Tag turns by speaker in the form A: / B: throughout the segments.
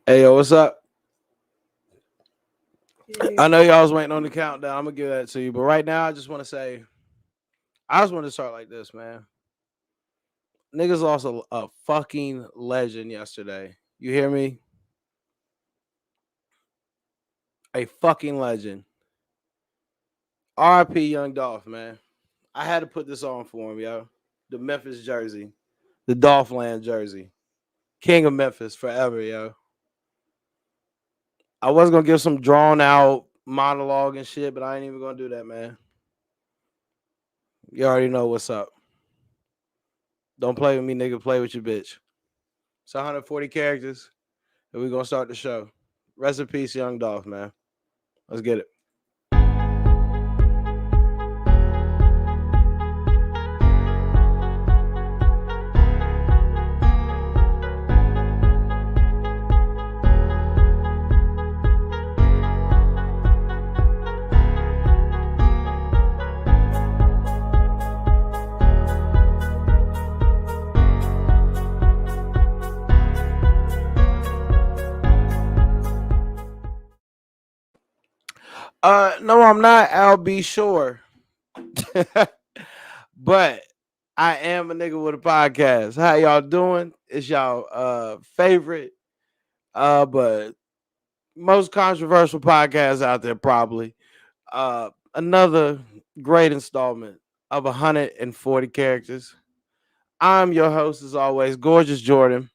A: Hey, yo, what's up? I
B: Hey.
A: know y'all was waiting on the countdown. I'm gonna give that to you, but right now, I just want to say, I just want to start like this, man. Niggas lost a fucking legend yesterday. You hear me? A fucking legend. R.I.P. Young Dolph, man. I had to put this on for him, yo. The Memphis jersey, the Dolphland jersey, King of Memphis forever, yo. I was gonna give some drawn out monologue and shit, but I ain't even gonna do that, man. You already know what's up. Don't play with me, nigga. Play with your bitch. It's 140 characters, and we're gonna start the show. Rest in peace, Young Dolph, man. Let's get it. No, I'm not. I'll be sure, but I am a nigga with a podcast. How y'all doing? It's y'all favorite, but most controversial podcast out there, probably. Another great installment of 140 characters. I'm your host, as always, Gorgeous Jordan.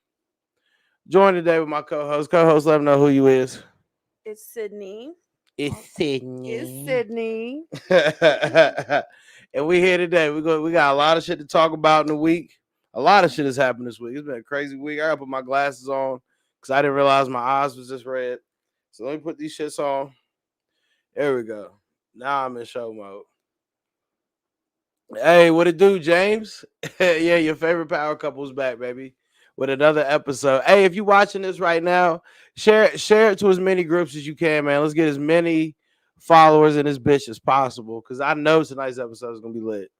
A: Joined today with my co-host. Co-host, let them know who you is.
B: It's Sydney.
A: It's
B: It's
A: Sydney.
B: Sydney.
A: And we here today. We got a lot of shit to talk about in the week. A lot of shit has happened this week. It's been a crazy week. I gotta put my glasses on because I didn't realize my eyes was just red. So let me put these shits on. There we go. Now I'm in show mode. Hey, what it do, James? Yeah, your favorite power couple's back, baby, with another episode. Hey, if you watching this right now, share it to as many groups as you can, man. Let's get as many followers in this bitch as possible, because I know tonight's episode is gonna be lit.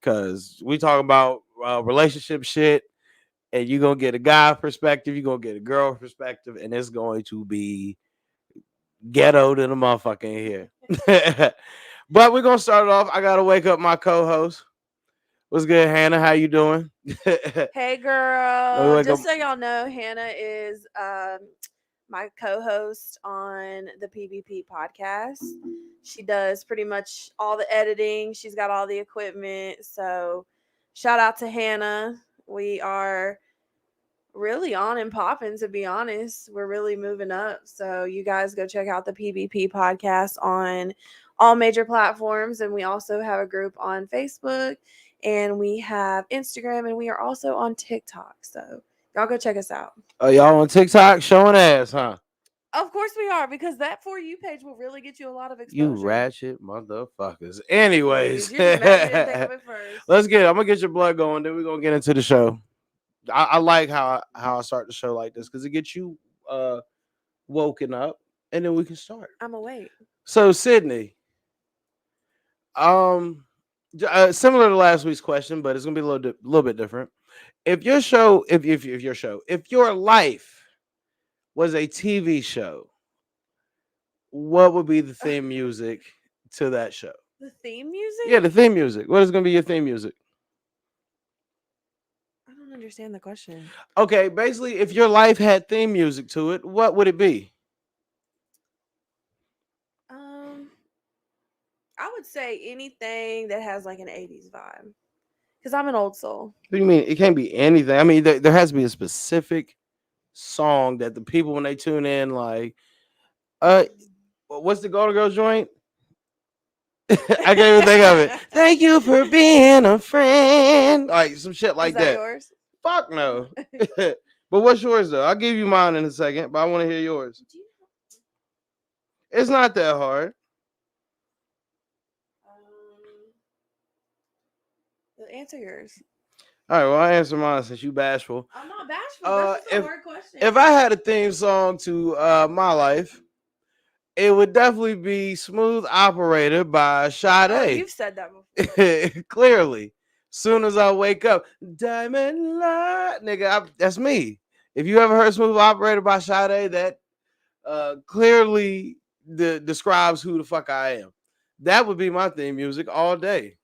A: Because we talk about relationship shit, and you're gonna get a guy perspective, you're gonna get a girl perspective, and it's going to be ghetto to the motherfucker in here. But we're gonna start it off. I gotta wake up my co-host. What's good, Hannah? How you doing?
B: Hey,
A: Let me
B: girl.
A: wake up.
B: Just so y'all know, Hannah is my co-host on the PvP podcast. She does pretty much all the editing. She's got all the equipment. So, shout out to Hannah. We are really on and popping, to be honest. We're really moving up. So you guys go check out the PvP podcast on all major platforms. And we also have a group on Facebook, and we have Instagram, and we are also on TikTok. So y'all go check us out.
A: Y'all on TikTok showing ass, huh?
B: Of course we are, because that For You page will really get you a lot of
A: You
B: exposure.
A: ratchet motherfuckers.
B: Please,
A: Anyways,
B: you're just mad you didn't think of it first.
A: let's get it. I'm gonna get your blood going. Then we're gonna get into the show. I like how I start the show like this because it gets you woken up, and then we can start.
B: I'm awake.
A: So Sydney, um, similar to last week's question, but it's gonna be a little bit different. If your show, if your show, if your life was a TV show, what would be the theme music to that show?
B: The theme
A: Yeah,
B: music?
A: the theme music. What is gonna be your theme music?
B: I don't understand the question.
A: Okay, basically, if your life had theme music to it, what would it be?
B: Um, I would say anything that has like an 80s vibe. Because I'm an old soul.
A: What do you mean? It can't be anything. I mean, there has to be a specific song that the people when they tune in, like, uh, what's the Golden Girls joint? I can't even think of it. Thank you for being a friend. Like some shit
B: Is
A: like
B: that
A: that.
B: yours?
A: Fuck no. But what's yours though? I'll give you mine in a second, but I want to hear yours.
B: Do you
A: It's not that hard.
B: answer yours.
A: All right, well, I answer mine since you bashful.
B: I'm not bashful. That's just a
A: If
B: hard question.
A: I had a theme song to my life, it would definitely be "Smooth Operator" by
B: Oh,
A: Sade.
B: you've said that before.
A: Clearly, soon as I wake up, Diamond Light, nigga, that's me. If you ever heard Smooth Operator by Sade, that clearly describes who the fuck I am. That would be my theme music all day,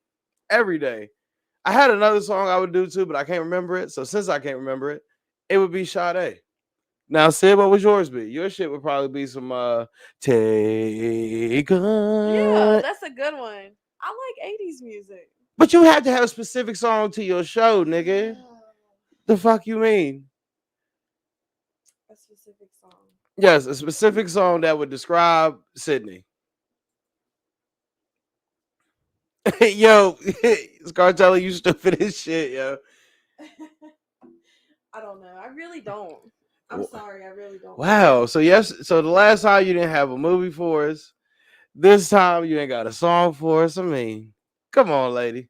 A: every day. I had another song I would do too, but I can't remember it. So since I can't remember it, it would be Sade. Now, Sid, what would yours be? Your shit would probably be some Take
B: Yeah,
A: a.
B: that's a good one. I like 80s music.
A: But you have to have a specific song to your show, nigga. The fuck you mean?
B: A specific song.
A: Yes, a specific song that would describe Sydney. Yo, Scartelli, you stupid as shit, yo.
B: I don't know. I really don't. I'm sorry. I really don't know.
A: Wow. So yes, so the last time you didn't have a movie for us, this time you ain't got a song for us. I mean, come on, lady.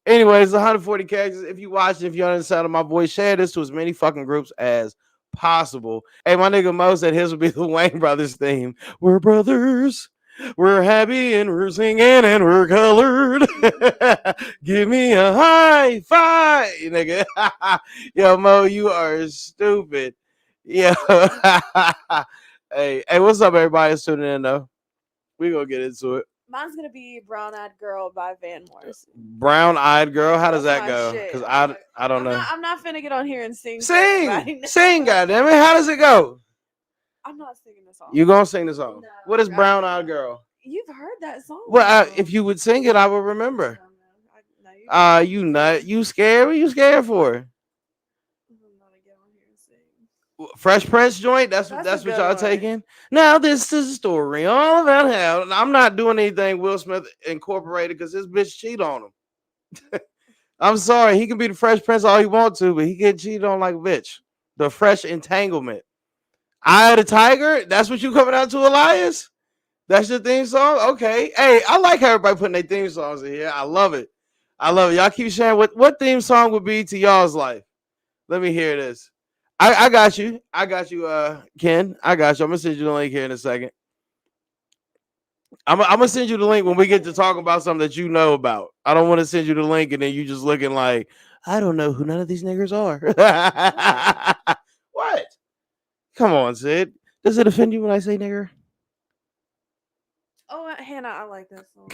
A: Anyways, 140 characters. If you watch, if you understand my voice, share this to as many fucking groups as possible. Hey, my nigga Mo said his would be the Wayne Brothers theme. We're brothers. We're happy and we're singing and we're colored. Give me a high five, nigga. Yo, Mo, you are stupid. Yo. Hey, what's up, everybody? That's tuning in, though. We gonna get into it.
B: Mine's gonna be "Brown Eyed Girl" by Van Morrison.
A: Brown eyed girl. How does
B: That's
A: that
B: my
A: go?
B: shit.
A: Because I don't
B: I'm
A: know.
B: not. I'm not finna get on here and sing for
A: Sing,
B: everybody.
A: sing, goddamn it. How does it go?
B: I'm not singing the song.
A: You gonna sing the song?
B: No,
A: What is
B: I
A: brown
B: don't
A: eyed
B: know.
A: girl?
B: You've heard that song.
A: Well,
B: though.
A: if you would sing it, I would
B: I
A: remember.
B: don't know. No, you gotta
A: You nut. You scared? What you scared for?
B: I'm gonna get on here and sing.
A: Fresh Prince joint. That's
B: That's a
A: that's what
B: good
A: y'all
B: one.
A: taking. Now this is a story all about how I'm not doing anything Will Smith incorporated because this bitch cheat on him. I'm sorry, he can be the Fresh Prince all he wants to, but he get cheated on like a bitch. The Fresh Entanglement. Eye of the Tiger. That's what you coming out to, Elias? That's your theme song? Okay. Hey, I like how everybody putting their theme songs in here. I love it. I love it. Y'all keep sharing what theme song would be to y'all's life. Let me hear this. I got you. I got you, Ken. I got you. I'm gonna send you the link here in a second. I'm gonna send you the link when we get to talk about something that you know about. I don't want to send you the link and then you just looking like I don't know who none of these niggers are. What? Come on, Sid. Does it offend you when I say nigger?
B: Oh, Hannah, I like that song.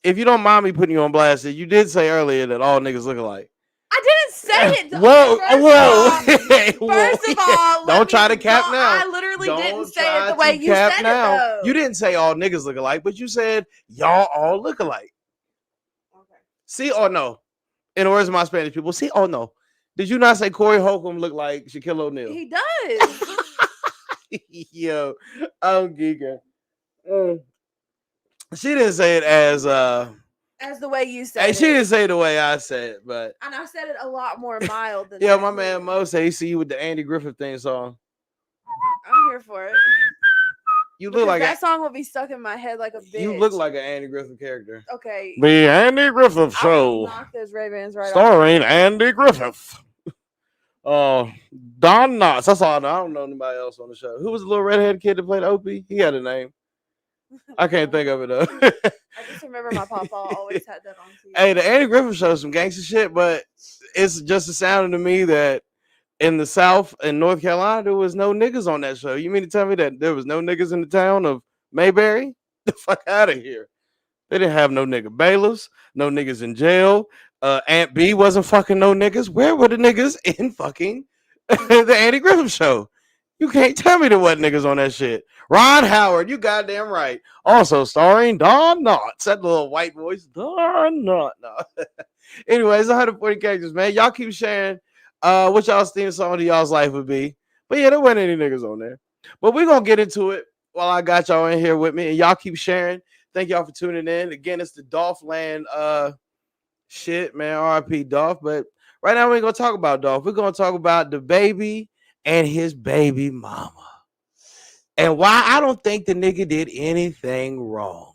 A: If you don't mind me putting you on blast, you did say earlier that all niggas look alike.
B: I didn't say it.
A: Whoa,
B: Okay,
A: whoa,
B: first of all,
A: don't try to cap now.
B: I literally didn't
A: Don't
B: say it
A: try
B: the way
A: to
B: you
A: cap
B: said
A: now.
B: it though.
A: You didn't say all niggas look alike, but you said y'all all look alike.
B: Okay.
A: See or no? In the words of my Spanish people, see or no? Did you not say Corey Holcomb looked like Shaquille O'Neal?
B: He does.
A: Yo, I'm geeking. Mm. She didn't say it as
B: the way you said
A: Hey, she
B: it.
A: didn't say it the way I said it, but
B: And I said it a lot more mild than
A: yeah,
B: that.
A: my man Mo say he see you with the Andy Griffith theme song.
B: I'm here for it.
A: You look
B: Because
A: like
B: that song will be stuck in my head like a bitch.
A: you look like an Andy Griffith character.
B: Okay.
A: The Andy Griffith
B: I will
A: Show,
B: knock those Ray-Bans right
A: starring
B: off.
A: Andy Griffith. Don Knotts. That's all I know. I don't know anybody else on the show. Who was the little redhead kid that played Opie? He had a name. I can't think of it though.
B: I just remember my papa always had that on TV.
A: Hey, the Andy Griffith Show is some gangster shit, but it's just a sound to me that in the South and North Carolina there was no niggas on that show. You mean to tell me that there was no niggas in the town of Mayberry? The fuck out of here. They didn't have no nigga bailiffs, no niggas in jail. Aunt B wasn't fucking no niggas. Where were the niggas in fucking the Andy Griffith Show? You can't tell me there wasn't niggas on that shit. Ron Howard, you goddamn right. Also starring Don Knotts. That little white voice. Don Knotts. No. Anyways, 140 characters, man. Y'all keep sharing what y'all's theme song to y'all's life would be. But yeah, there wasn't any niggas on there. But we're gonna get into it while I got y'all in here with me. And y'all keep sharing. Thank y'all for tuning in. Again, it's the Dolph Land shit, man. RIP Dolph. But right now we ain't gonna talk about Dolph. We're gonna talk about the baby and his baby mama. And why I don't think the nigga did anything wrong.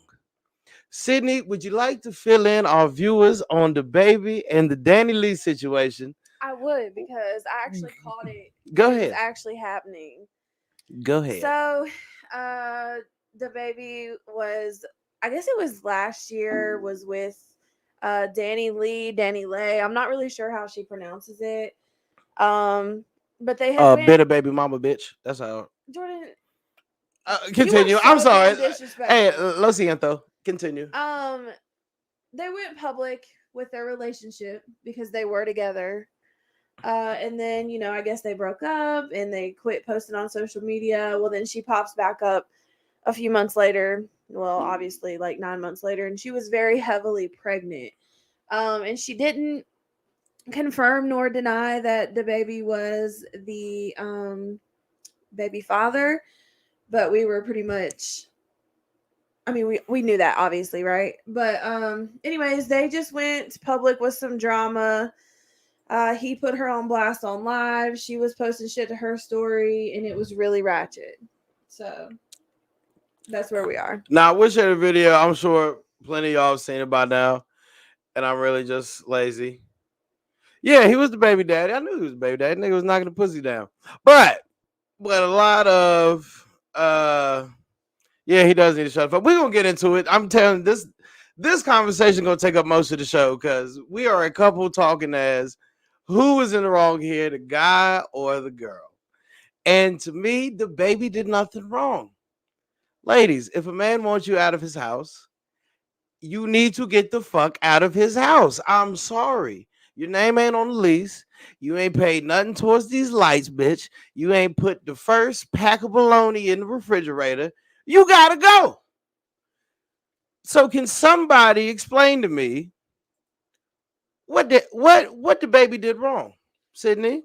A: Sydney, would you like to fill in our viewers on the baby and the Danny Lee situation?
B: I would, because I actually caught it.
A: Go
B: It was
A: ahead.
B: actually happening.
A: Go ahead.
B: So, the baby was, I guess it was last year, was with Danny Lee, Danny Lay. I'm not really sure how she pronounces it. But they had went
A: Bitter baby mama bitch. That's how.
B: Jordan. You are
A: Continue. I'm
B: so
A: sorry.
B: damn
A: Hey,
B: disrespectful.
A: lo siento. Continue.
B: Um, they went public with their relationship because they were together. And then, I guess they broke up and they quit posting on social media. Well, then she pops back up a few months later. Well, obviously, like 9 months later, and she was very heavily pregnant. And she didn't confirm nor deny that the baby was the baby father, but we were pretty much. I mean, we knew that obviously, right? But anyways, they just went public with some drama. He put her on blast on live. She was posting shit to her story, and it was really ratchet. So that's where we are.
A: Now, I wish I had a video. I'm sure plenty of y'all have seen it by now, and I'm really just lazy. Yeah, he was the baby daddy. I knew he was the baby daddy. Nigga was knocking the pussy down. But a lot of yeah, he does need to shut the fuck. We're gonna get into it. I'm telling you, this conversation gonna take up most of the show because we are a couple talking as who is in the wrong here, the guy or the girl. And to me, the baby did nothing wrong. Ladies, if a man wants you out of his house, you need to get the fuck out of his house. I'm sorry. Your name ain't on the lease. You ain't paid nothing towards these lights, bitch. You ain't put the first pack of bologna in the refrigerator. You gotta go. So can somebody explain to me what the baby did wrong, Sydney?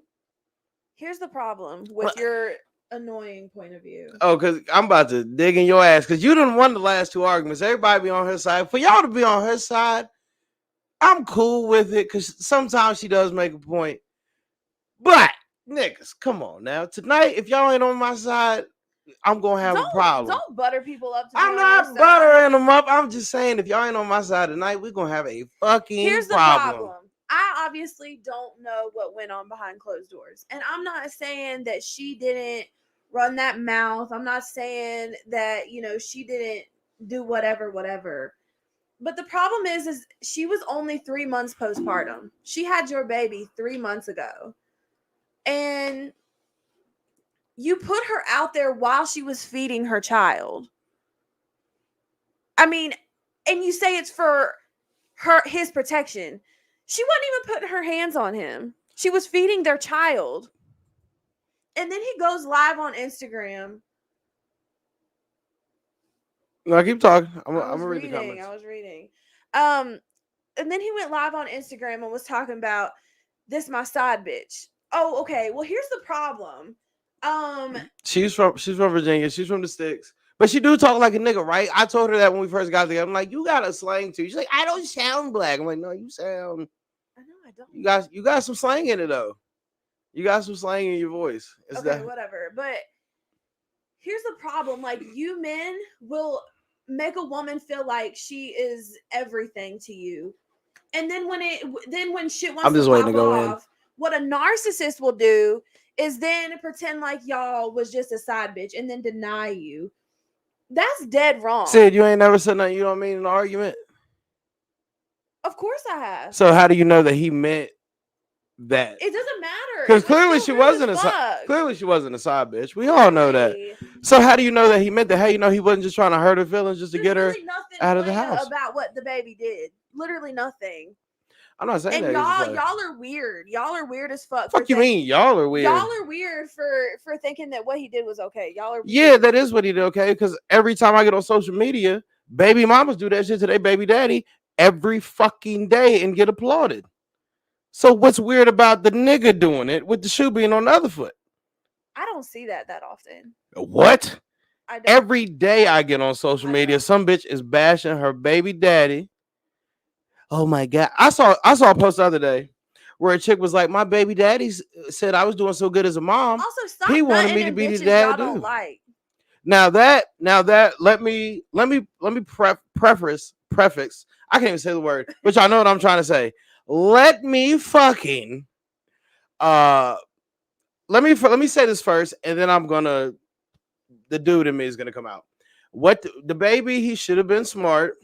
B: Here's the problem with your annoying point of view.
A: Oh, because I'm about to dig in your ass because you done won the last two arguments. Everybody be on her side. For y'all to be on her side, I'm cool with it because sometimes she does make a point. But niggas, come on now. Tonight, if y'all ain't on my side, I'm gonna have a problem.
B: Don't butter people up to be
A: I'm
B: on your
A: not
B: side.
A: buttering them up. I'm just saying, if y'all ain't on my side tonight, we're gonna have a fucking
B: Here's the
A: problem.
B: I obviously don't know what went on behind closed doors. And I'm not saying that she didn't run that mouth. I'm not saying that, she didn't do whatever. But the problem is she was only 3 months postpartum. She had your baby 3 months ago. And you put her out there while she was feeding her child. I mean, and you say it's for his protection. She wasn't even putting her hands on him. She was feeding their child. And then he goes live on Instagram.
A: No, keep talking. I'm
B: I
A: gonna
B: was
A: read the
B: reading.
A: comments.
B: And then he went live on Instagram and was talking about this my side bitch. Oh, okay. Well, here's the problem.
A: She's from Virginia. She's from the sticks. But she do talk like a nigga, right? I told her that when we first got together. I'm like, you got a slang too. She's like, I don't sound black. I'm like, no, you sound.
B: I know I don't.
A: You got some slang in it though. You got some slang in your voice. It's
B: okay, whatever. But here's the problem: like, you men will make a woman feel like she is everything to you, and then when shit wants
A: I'm just
B: to
A: waiting
B: pop
A: to go
B: off,
A: in.
B: what a narcissist will do is then pretend like y'all was just a side bitch and then deny you. That's dead wrong.
A: Sid, you ain't never said nothing you don't mean in an argument.
B: Of course I have.
A: So how do you know that he meant that?
B: It doesn't matter.
A: Because clearly she wasn't a side bitch. We all know that. So how do you know that he meant that? How you know he wasn't just trying to hurt her feelings just to get her out of the house?
B: About what the baby did. Literally nothing.
A: I'm not saying
B: and
A: that.
B: y'all are weird. Y'all are weird as fuck.
A: Fuck you mean y'all are weird?
B: Y'all are weird for thinking that what he did was okay. Y'all are weird.
A: Yeah, that is what he did. Okay, because every time I get on social media, baby mamas do that shit to their baby daddy every fucking day and get applauded. So what's weird about the nigga doing it with the shoe being on the other foot?
B: I don't see that often.
A: What?
B: I don't.
A: Every day I get on social media, some bitch is bashing her baby daddy. Oh my god! I saw a post the other day where a chick was like, "My baby daddy said I was doing so good as a mom.
B: Also, stop
A: he wanted me to be the dad
B: y'all
A: too."
B: Don't like.
A: Now that let me preface. I can't even say the word, but y'all know what I'm trying to say. Let me fucking let me say this first, and then the dude in me is gonna come out. What the baby? He should have been smart.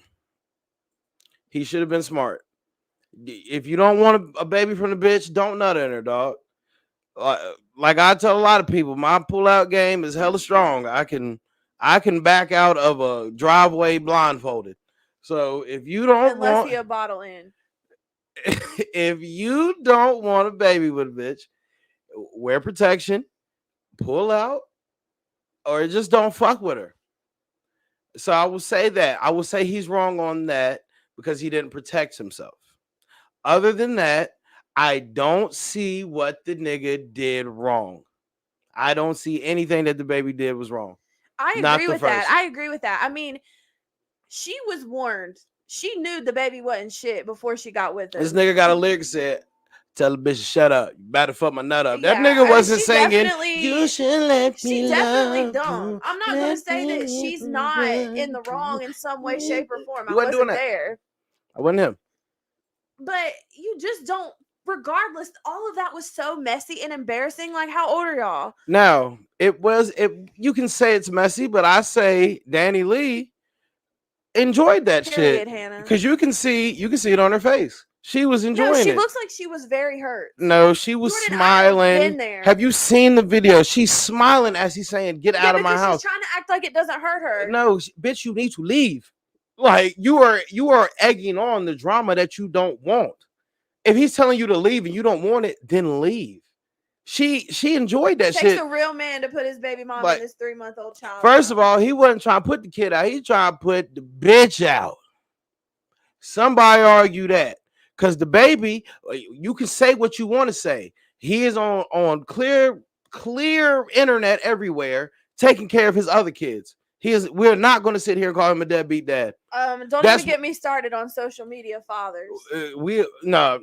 A: He should have been smart. If you don't want a baby from the bitch, don't nut in her, dog. like I tell a lot of people, my pull-out game is hella strong. I can back out of a driveway blindfolded. So if you don't
B: Unless
A: want
B: he a bottle in.
A: if you don't want a baby with a bitch, wear protection, pull out, or just don't fuck with her. So I will say that. I will say he's wrong on that because he didn't protect himself. Other than that, I don't see what the nigga did wrong. I don't see anything that the baby did was wrong.
B: I
A: Not
B: agree
A: the
B: with that.
A: first.
B: I agree with that. I mean, she was warned. She knew the baby wasn't shit before she got with him.
A: This nigga got a lyric said, "Tell the bitch to shut up. You better fuck my nut up." That
B: Yeah,
A: nigga
B: I mean,
A: wasn't singing. You should let
B: she
A: me
B: definitely
A: love
B: dumb.
A: you.
B: I'm not gonna say that she's not in the wrong in some way, shape, or form.
A: He
B: I
A: wasn't doing
B: wasn't
A: that.
B: there.
A: I wasn't him.
B: But you just don't, regardless, all of that was so messy and embarrassing. Like, how old are y'all?
A: Now it. You can say it's messy, but I say Danny Lee enjoyed that
B: Period,
A: shit
B: Hannah.
A: because you can see it on her face. She was
B: No,
A: enjoying
B: she
A: it.
B: looks like she was very hurt.
A: No, she was
B: Jordan, I have
A: smiling.
B: been there.
A: Have you seen the video? She's smiling as he's saying, "Get
B: Yeah,
A: out of my
B: because
A: house."
B: she's trying to act like it doesn't hurt her.
A: No, bitch, you need to leave. Like you are egging on the drama that you don't want. If he's telling you to leave and you don't want it, then leave. She enjoyed that
B: Takes
A: shit.
B: a real man to put his baby mom
A: Like,
B: and this 3-month-old child.
A: First
B: out.
A: of all, he wasn't trying to put the kid out. He trying to put the bitch out. Somebody argue that. Because the baby, you can say what you want to say. He is on clear internet everywhere, taking care of his other kids. We're not going to sit here and call him a deadbeat dad.
B: Don't even get me started on social media fathers.
A: No.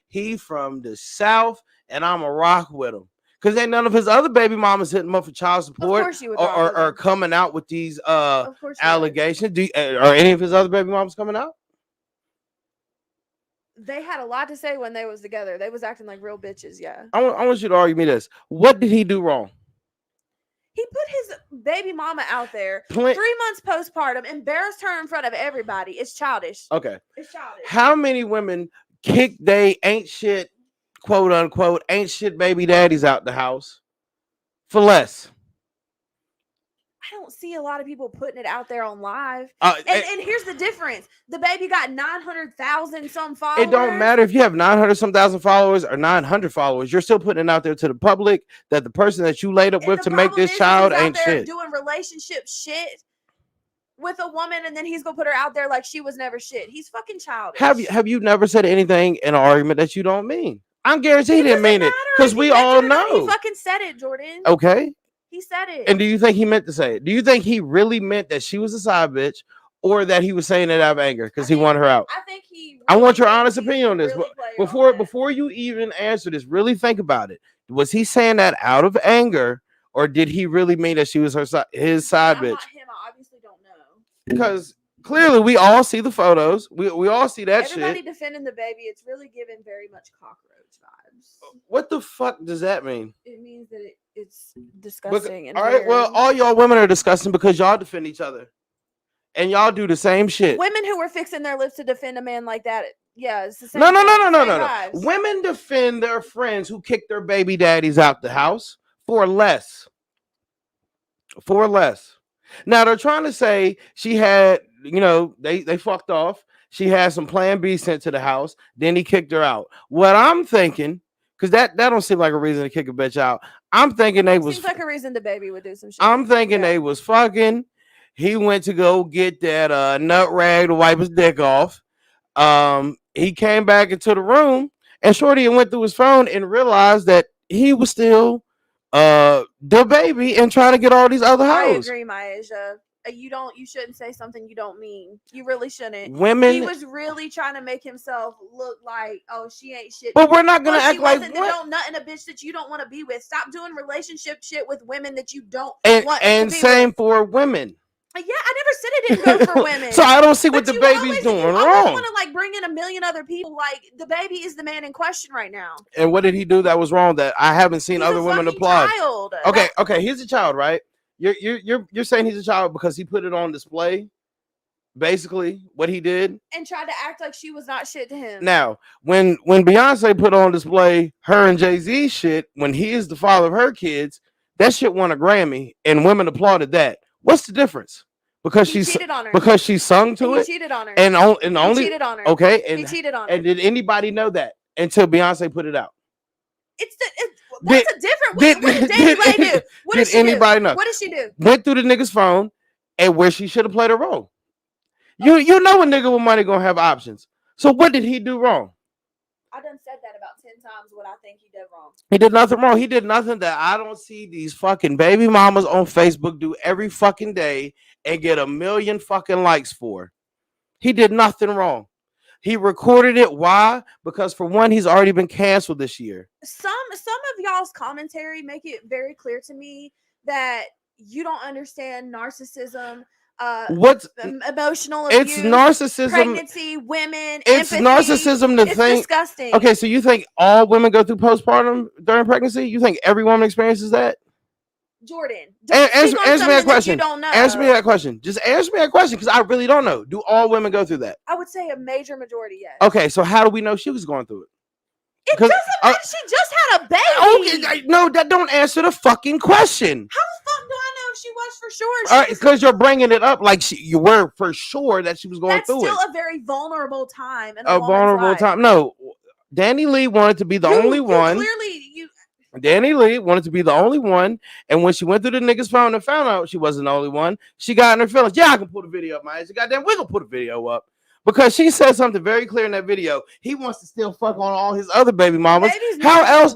A: He from the South, and I'm a rock with him. Because ain't none of his other baby mamas hitting him up for child support,
B: Of course you would rock with
A: or
B: him.
A: coming out with these
B: Of course you would.
A: allegations. Are any of his other baby mamas coming out?
B: They had a lot to say when they was together. They was acting like real bitches. Yeah.
A: I want you to argue me this. What did he do wrong?
B: He put his baby mama out there,
A: Plen-
B: 3 months postpartum, embarrassed her in front of everybody. It's childish.
A: Okay.
B: It's childish.
A: How many women kick they ain't shit, quote unquote, ain't shit baby daddies out the house for less?
B: I don't see a lot of people putting it out there on live. And here's the difference: the baby got 900,000 some followers.
A: It don't matter if you have 900 some thousand followers or 900 followers. You're still putting it out there to the public that the person that you laid up with to make this child ain't shit.
B: Doing relationship shit with a woman, and then he's gonna put her out there like she was never shit. He's fucking childish.
A: Have you never said anything in an argument that you don't mean? I'm guaranteed he didn't mean it because we all know.
B: He fucking said it, Jordan.
A: Okay.
B: He said it.
A: And do you think he meant to say it? Do you think he really meant that she was a side bitch, or that he was saying it out of anger because he wanted her out?
B: I think he. Really
A: I want your honest opinion on this.
B: Really
A: before you even answer this, really think about it. Was he saying that out of anger, or did he really mean that she was his side bitch?
B: Not him. I obviously don't know.
A: Because clearly we all see the photos. We all see that shit.
B: Everybody defending the baby. It's really giving very much cockroach vibes.
A: What the fuck does that mean?
B: It means that it's disgusting.
A: All right, well, all y'all women are disgusting because y'all defend each other. And y'all do the same shit.
B: Women who were fixing their lips to defend a man like that, yeah, it's the same.
A: No. Women defend their friends who kick their baby daddies out the house for less. For less. Now they're trying to say she had, they fucked off. She had some plan B sent to the house. Then he kicked her out. What I'm thinking, because that don't seem like a reason to kick a bitch out. I'm thinking they was.
B: Seems like a reason the baby would do some shit.
A: I'm thinking they was fucking. He went to go get that nut rag to wipe his dick off. He came back into the room, and Shorty went through his phone and realized that he was still the baby and trying to get all these other hoes.
B: I agree, Myasia. You shouldn't say something you don't mean. You really shouldn't.
A: Women,
B: he was really trying to make himself look like, oh, she ain't shit.
A: But we're not gonna act like
B: don't nothing a bitch that you don't want to be with. Stop doing relationship shit with women that you don't want.
A: And
B: to be
A: same
B: with.
A: For women.
B: Yeah, I never said it didn't go for women.
A: So I don't see what the baby's doing wrong.
B: I want to bring in a million other people. Like the baby is the man in question right now.
A: And what did he do that was wrong that I haven't seen other women applaud?
B: Child.
A: Okay, he's a child, right? You're saying he's a child because he put it on display, basically what he did.
B: And tried to act like she was not shit to him.
A: Now, when Beyonce put on display her and Jay-Z shit, when he is the father of her kids, that shit won a Grammy, and women applauded that. What's the difference? Because
B: he cheated on her.
A: Because she sung to
B: he
A: it.
B: Cheated on her.
A: And only
B: he cheated on her.
A: Okay,
B: he cheated on her.
A: And did anybody know that until Beyonce put it out?
B: That's a different. What did Danny Ray do? What did she
A: anybody know?
B: What did she do?
A: Went through the nigga's phone and where she should have played a role. You know a nigga with money gonna have options. So what did he do wrong?
B: I done said that about 10 times. What I think he did wrong.
A: He did nothing wrong. He did nothing that I don't see these fucking baby mamas on Facebook do every fucking day and get 1 million fucking likes for. He did nothing wrong. He recorded it. Why? Because for one, he's already been canceled this year.
B: Some of y'all's commentary make it very clear to me that you don't understand narcissism. What's emotional abuse?
A: It's narcissism.
B: Pregnancy, women.
A: It's
B: empathy.
A: Narcissism to
B: it's
A: think.
B: Disgusting.
A: Okay, so you think all women go through postpartum during pregnancy? You think every woman experiences that?
B: Jordan,
A: answer me that question. You don't know. Answer me that question. Just answer me that question because I really don't know. Do all women go through that?
B: I would say a major majority, yes.
A: Okay, so how do we know she was going through it?
B: It doesn't matter. She just had a baby.
A: Okay, no, that don't answer the fucking question.
B: How the fuck do I know if she was for sure?
A: All right, because you're bringing it up like you were for sure that she was going through it.
B: That's still a very vulnerable time.
A: A vulnerable time. No, Danny Lee wanted to be the only one. Danny Lee wanted to be the only one, and when she went through the nigga's phone and found out she wasn't the only one, she got in her feelings. Yeah, I can put a video up, my ass. Goddamn, we can put a video up. Because she said something very clear in that video. He wants to still fuck on all his other baby mamas. How else?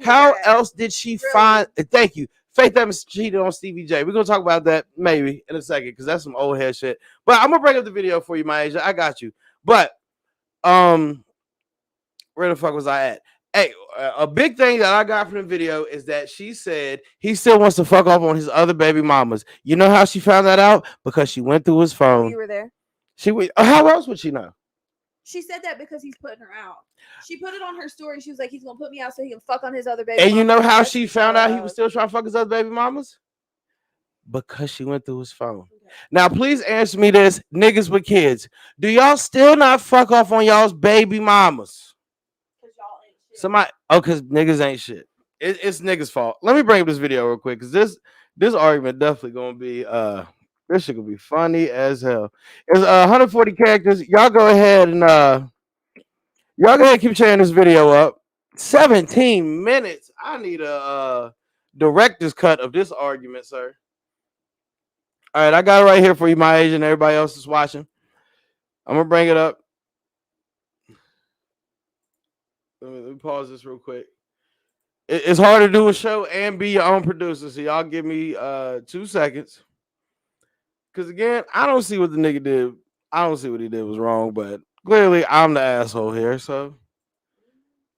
A: How else did she find? Thank you. Faith Evans cheated on Stevie J. We're gonna talk about that maybe in a second because that's some old head shit. But I'm gonna bring up the video for you, my Asia. I got you. But where the fuck was I at? Hey, a big thing that I got from the video is that she said he still wants to fuck off on his other baby mamas. You know how she found that out? Because she went through his phone.
B: You were there.
A: How else would she know?
B: She said that because he's putting her out. She put it on her story. She was like, he's gonna put me out so he can fuck on his other baby.
A: And you know how she found out he was still trying to fuck his other baby mamas? Because she went through his phone. Okay. Now, please answer me this, niggas with kids. Do y'all still not fuck off on y'all's baby mamas? Somebody, because niggas ain't shit. It's niggas' fault. Let me bring up this video real quick because this argument definitely gonna be this shit gonna be funny as hell. It's 140 characters. Y'all go ahead and keep sharing this video up. 17 minutes. I need a director's cut of this argument, sir. All right, I got it right here for you, my agent. Everybody else is watching. I'm gonna bring it up. Let me pause this real quick. It's hard to do a show and be your own producer, so y'all give me 2 seconds. Because again, I don't see what the nigga did. I don't see what he did was wrong, but clearly I'm the asshole here. So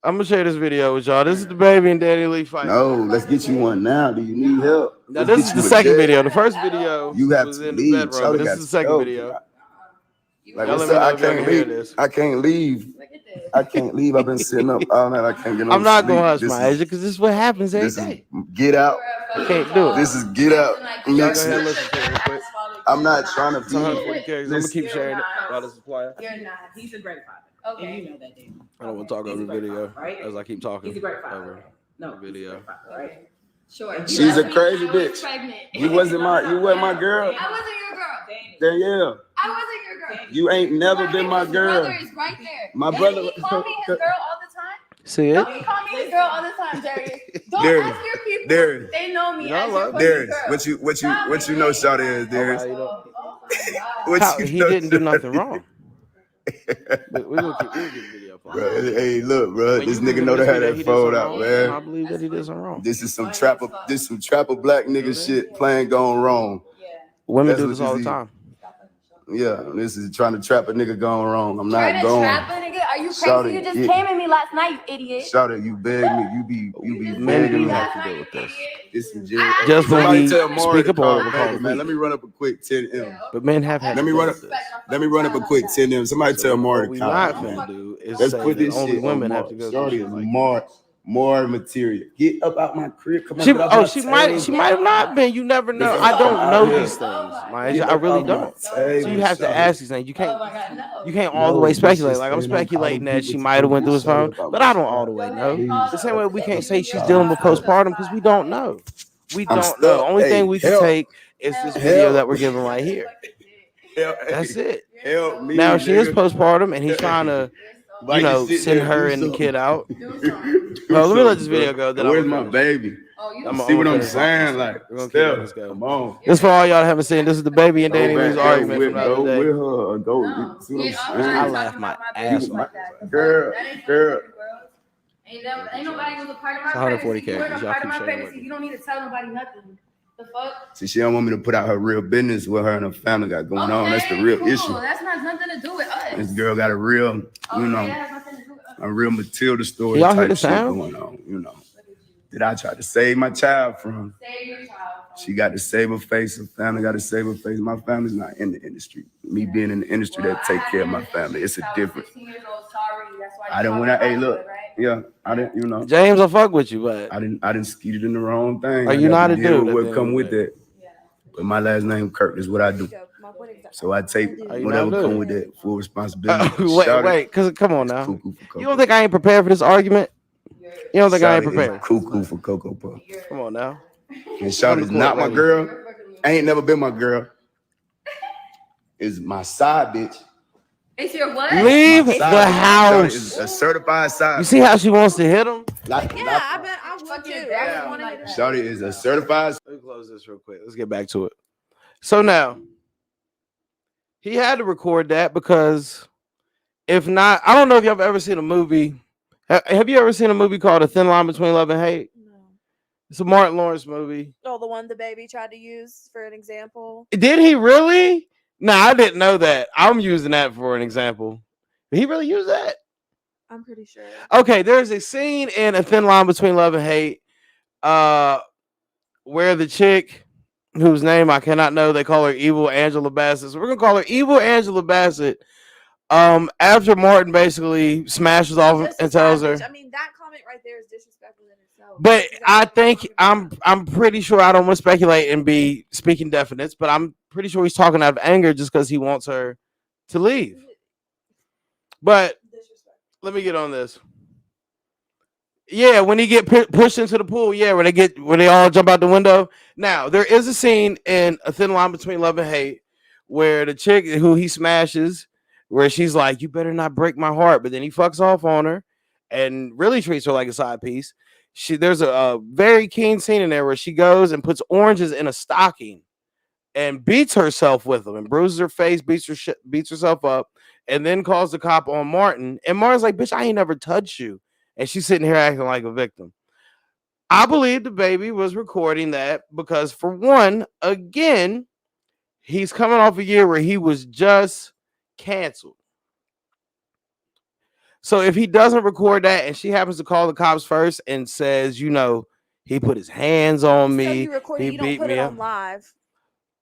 A: I'm gonna share this video with y'all. This is the baby and Danny Lee fight.
C: No, let's get you one now. Do you need help?
A: Now this is the second video. The first video was in the bedroom. This is the second video.
C: Like what's up? I can't leave. I can't leave. I can't leave. I've been sitting up all night. I can't get no
A: I'm not
C: sleep.
A: gonna hush my Asia because this is what happens every day.
C: Get out.
A: I can't do it.
C: This is get out.
A: Y'all go ahead and listen to it real quick.
C: I'm not trying to be.
A: 140 characters. I'm gonna keep sharing it while this is playing.
D: You're not. He's a great father. Okay. And you know that, dude.
A: I don't want to talk over the video as I keep talking.
D: He's a great father.
A: Over
D: no
A: the video.
D: Right? Sure.
C: She's a crazy bitch. You wasn't my girl.
E: I wasn't your girl.
C: Danielle.
E: I wasn't your girl.
C: You ain't never been my girl.
E: My brother is right there.
C: My brother.
E: He call me his girl all the time.
A: See it?
E: Don't call me his girl all the time, Darius. Don't
C: Darius.
E: ask your people.
C: Darius.
E: They know me
A: You know
E: as your
C: Darius,
E: girl.
C: what you know, Shawty is, Darius.
A: He didn't do nothing wrong. We're gonna keep the video playing.
C: Bro, hey, look, bro, this nigga know how that fold out, man.
A: I believe that he did something wrong.
C: This is some trapper black nigga shit playing going wrong.
A: Women do this all the time.
C: Yeah, this is trying to trap a nigga going wrong. I'm
E: Trying
C: not
E: to
C: going.
E: trap a nigga? Are you crazy?
C: Shawty,
E: You just came at me last night, you idiot.
C: Shawty, you beg me. You be
A: Men
C: begging
A: do
C: me.
A: have to deal with this.
C: It's some jail.
A: Just when
C: Somebody
A: we
C: tell Maury
A: speak
C: to
A: up
C: call
A: on
C: back,
A: it,
C: man. Let me run up a quick 10M.
A: But men have had.
C: Let me run up a quick 10M. Somebody tell Maury
A: What we
C: to call
A: not
C: back,
A: finna
C: man.
A: do is
C: Let's
A: say
C: put
A: that
C: this
A: only
C: shit
A: women
C: on
A: have to go
C: Shawty
A: through
C: is
A: like
C: Mark. more material. Get up out my crib. Come on,
A: She
C: get off my
A: she
C: table.
A: might have not been. You never know.
C: Get
A: I don't
C: out
A: know
C: here.
A: these things, Maya.
C: Get
A: I
C: up
A: really
C: off my
A: don't. So
C: table,
A: you have to
C: shawty.
A: ask these things. You
E: Oh
A: can't.
E: my God, no.
A: You can't all
C: No,
A: the way
C: bitch,
A: speculate.
C: just
A: Like I'm
C: staying on calling
A: speculating that
C: people
A: she
C: to
A: might have
C: come
A: went
C: get
A: through his
C: shawty
A: phone,
C: about
A: but
C: my
A: I don't
C: shit.
A: all the way
E: Go
A: know.
E: ahead, call
A: The
E: the
A: same way we
E: police.
A: can't say
E: You
A: she's
E: get
A: dealing with
E: shot.
A: postpartum because we don't know. We
C: I'm
A: don't know.
C: stuck.
A: Only thing
C: Hey,
A: we can
C: help.
A: take is this
C: Help.
A: video that we're giving right here.
C: Help,
A: That's it.
C: help me,
A: Now she is
C: nigga.
A: postpartum, and he's trying to,
C: Why you sit
A: send
C: there and
A: her
C: do
A: and the
C: something?
A: kid out.
C: Do
A: Well, let me let this
C: something,
A: video
C: bro.
A: go. Then
C: Where's
A: I'm
C: my
A: gonna finish.
C: baby?
A: I'm
C: See what
A: gonna
C: I'm
A: finish watching
C: saying?
A: this.
C: Like,
A: We're gonna keep letting
C: Steph,
A: this go.
C: come on.
A: This for all y'all haven't seen. This is the baby and Danny
C: Go
A: Lee's
C: back,
A: argument from the
C: go
A: other day.
C: with her or go.
E: No.
C: See what
E: Get off
C: I'm
E: my
C: saying?
A: I
E: talking
A: laughed my
E: about my
A: ass
E: business
A: off.
E: like that. The fuck?
C: Girl,
E: That ain't
C: girl.
E: fucking girl. Ain't nobody was a part of my
A: It's 140
E: pregnancy. You weren't
A: characters.
E: a
A: Y'all
E: part of
A: keep
E: my
A: sharing with
E: pregnancy.
A: me.
E: You don't need to tell nobody nothing. The fuck?
C: See, she don't want me to put out her real business what her and her family got going on. That's the real
E: cool.
C: issue.
E: That's not nothing to do with us.
C: This girl got a real,
E: That has nothing to do with us.
C: a real Matilda story
A: Y'all hear the
C: type shit
A: sound?
C: going on. That I tried to save my child from.
E: Save your child.
C: She got to save her face. Her family got to save her face. My family's not in the industry. Me being in the industry that take care of my family. It's a difference.
E: 16 years old, sorry. That's why
C: I didn't when I hey look. Yeah, I didn't,
A: James, I fuck with you, but
C: I didn't skeeted in the wrong thing.
A: Are you
C: I
A: not
C: got
A: a
C: to deal
A: dude
C: with
A: at the
C: what
A: end
C: come
A: of
C: with
A: the
C: that. But my last name Kirk is what I do. So I take
A: Are you
C: whatever
A: not a
C: come
A: dude?
C: with that full responsibility.
A: Wait, cause come on now.
C: Cuckoo for Cocoa.
A: You don't think I ain't prepared for this argument? You don't think I ain't
C: Shawty is
A: prepared?
C: cuckoo for Cocoa Puff.
A: Come on now.
C: And Shawty is not my girl. Ain't never been my girl. Is my side bitch.
E: It's your what?
A: Leave the
C: Shawty
A: house.
C: is a certified side.
A: You see how she wants to hit him?
B: Yeah, I bet I would too. I would want to.
C: Shawty is a certified.
A: Let me close this real quick. Let's get back to it. So now, he had to record that because if not, I don't know if y'all have ever seen a movie. Have you ever seen a movie called A Thin Line Between Love and Hate?
B: No.
A: It's a Martin Lawrence movie.
B: Oh, the one the baby tried to use for an example.
A: Did he really? No, I didn't know that. I'm using that for an example. Did he really use that?
B: I'm pretty sure.
A: Okay, there's a scene in A Thin Line Between Love and Hate where the chick, whose name I cannot know, they call her Evil Angela Bassett. So we're going to call her Evil Angela Bassett. After Martin basically smashes off
B: Just
A: and
B: a side
A: tells her.
B: bitch. I mean, that comment right there is disrespectful in itself.
A: But
B: Because
A: I
B: that's what
A: think
B: talking about.
A: I'm pretty sure, I don't want to speculate and be speaking definites, but I'm pretty sure he's talking out of anger just because he wants her to leave. But let me get on this. Yeah, when he get pushed into the pool, yeah, when they all jump out the window. Now there is a scene in A Thin Line Between Love and Hate where the chick who he smashes, where she's like, "You better not break my heart," but then he fucks off on her and really treats her like a side piece. There's a very keen scene in there where she goes and puts oranges in a stocking and beats herself with them and bruises her face, beats herself up, and then calls the cop on Martin. And Martin's like, "Bitch, I ain't never touched you." And she's sitting here acting like a victim. I believe the baby was recording that because, for one, again, he's coming off a year where he was just canceled. So if he doesn't record that and she happens to call the cops first and says, he put his hands on me,
B: you record
A: he
B: it, you don't
A: beat
B: put
A: me
B: it
A: up.
B: on live.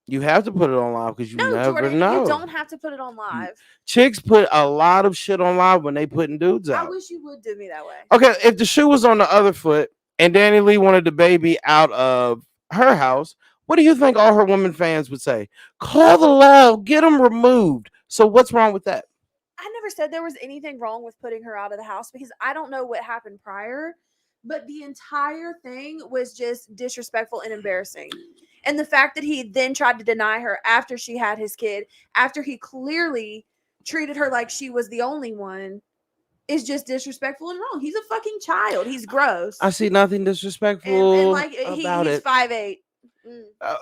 A: You have to put it on live because you never
B: Jordan,
A: know.
B: you don't have to put it on live.
A: Chicks put a lot of shit on live when they putting dudes out.
B: I wish you would do me that way.
A: Okay, if the shoe was on the other foot and Danny Lee wanted the baby out of her house, what do you think all her women fans would say? Call the law, get them removed. So what's wrong with that?
B: I never said there was anything wrong with putting her out of the house because I don't know what happened prior, but the entire thing was just disrespectful and embarrassing. And the fact that he then tried to deny her after she had his kid, after he clearly treated her like she was the only one, is just disrespectful and wrong. He's a fucking child. He's gross.
A: I see nothing disrespectful
B: and like
A: about
B: he's
A: it.
B: 5'8".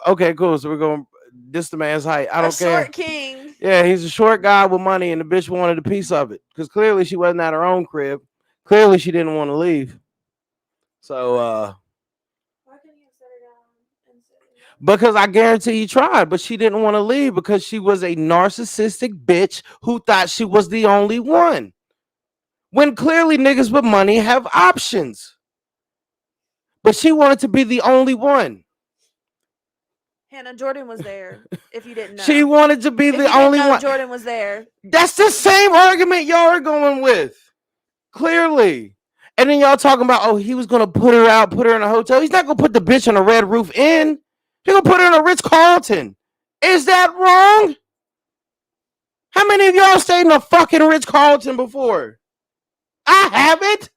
A: Okay, cool. So we're going this the man's height. I don't care.
B: Short king.
A: Yeah, he's a short guy with money, and the bitch wanted a piece of it because clearly she wasn't at her own crib. Clearly she didn't want to leave. So
B: Why couldn't you have set her down and said
A: because I guarantee he tried, but she didn't want to leave because she was a narcissistic bitch who thought she was the only one. When clearly niggas with money have options. But she wanted to be the only one.
B: Hannah, Jordan was there, if you didn't know.
A: She wanted to be
B: If
A: the
B: you didn't
A: only
B: know,
A: one.
B: Jordan was there.
A: That's the same argument y'all are going with. Clearly. And then y'all talking about, oh, he was gonna put her out, put her in a hotel. He's not gonna put the bitch in a Red Roof Inn. He's gonna put her in a Ritz Carlton. Is that wrong? How many of y'all stayed in a fucking Ritz Carlton before? I haven't.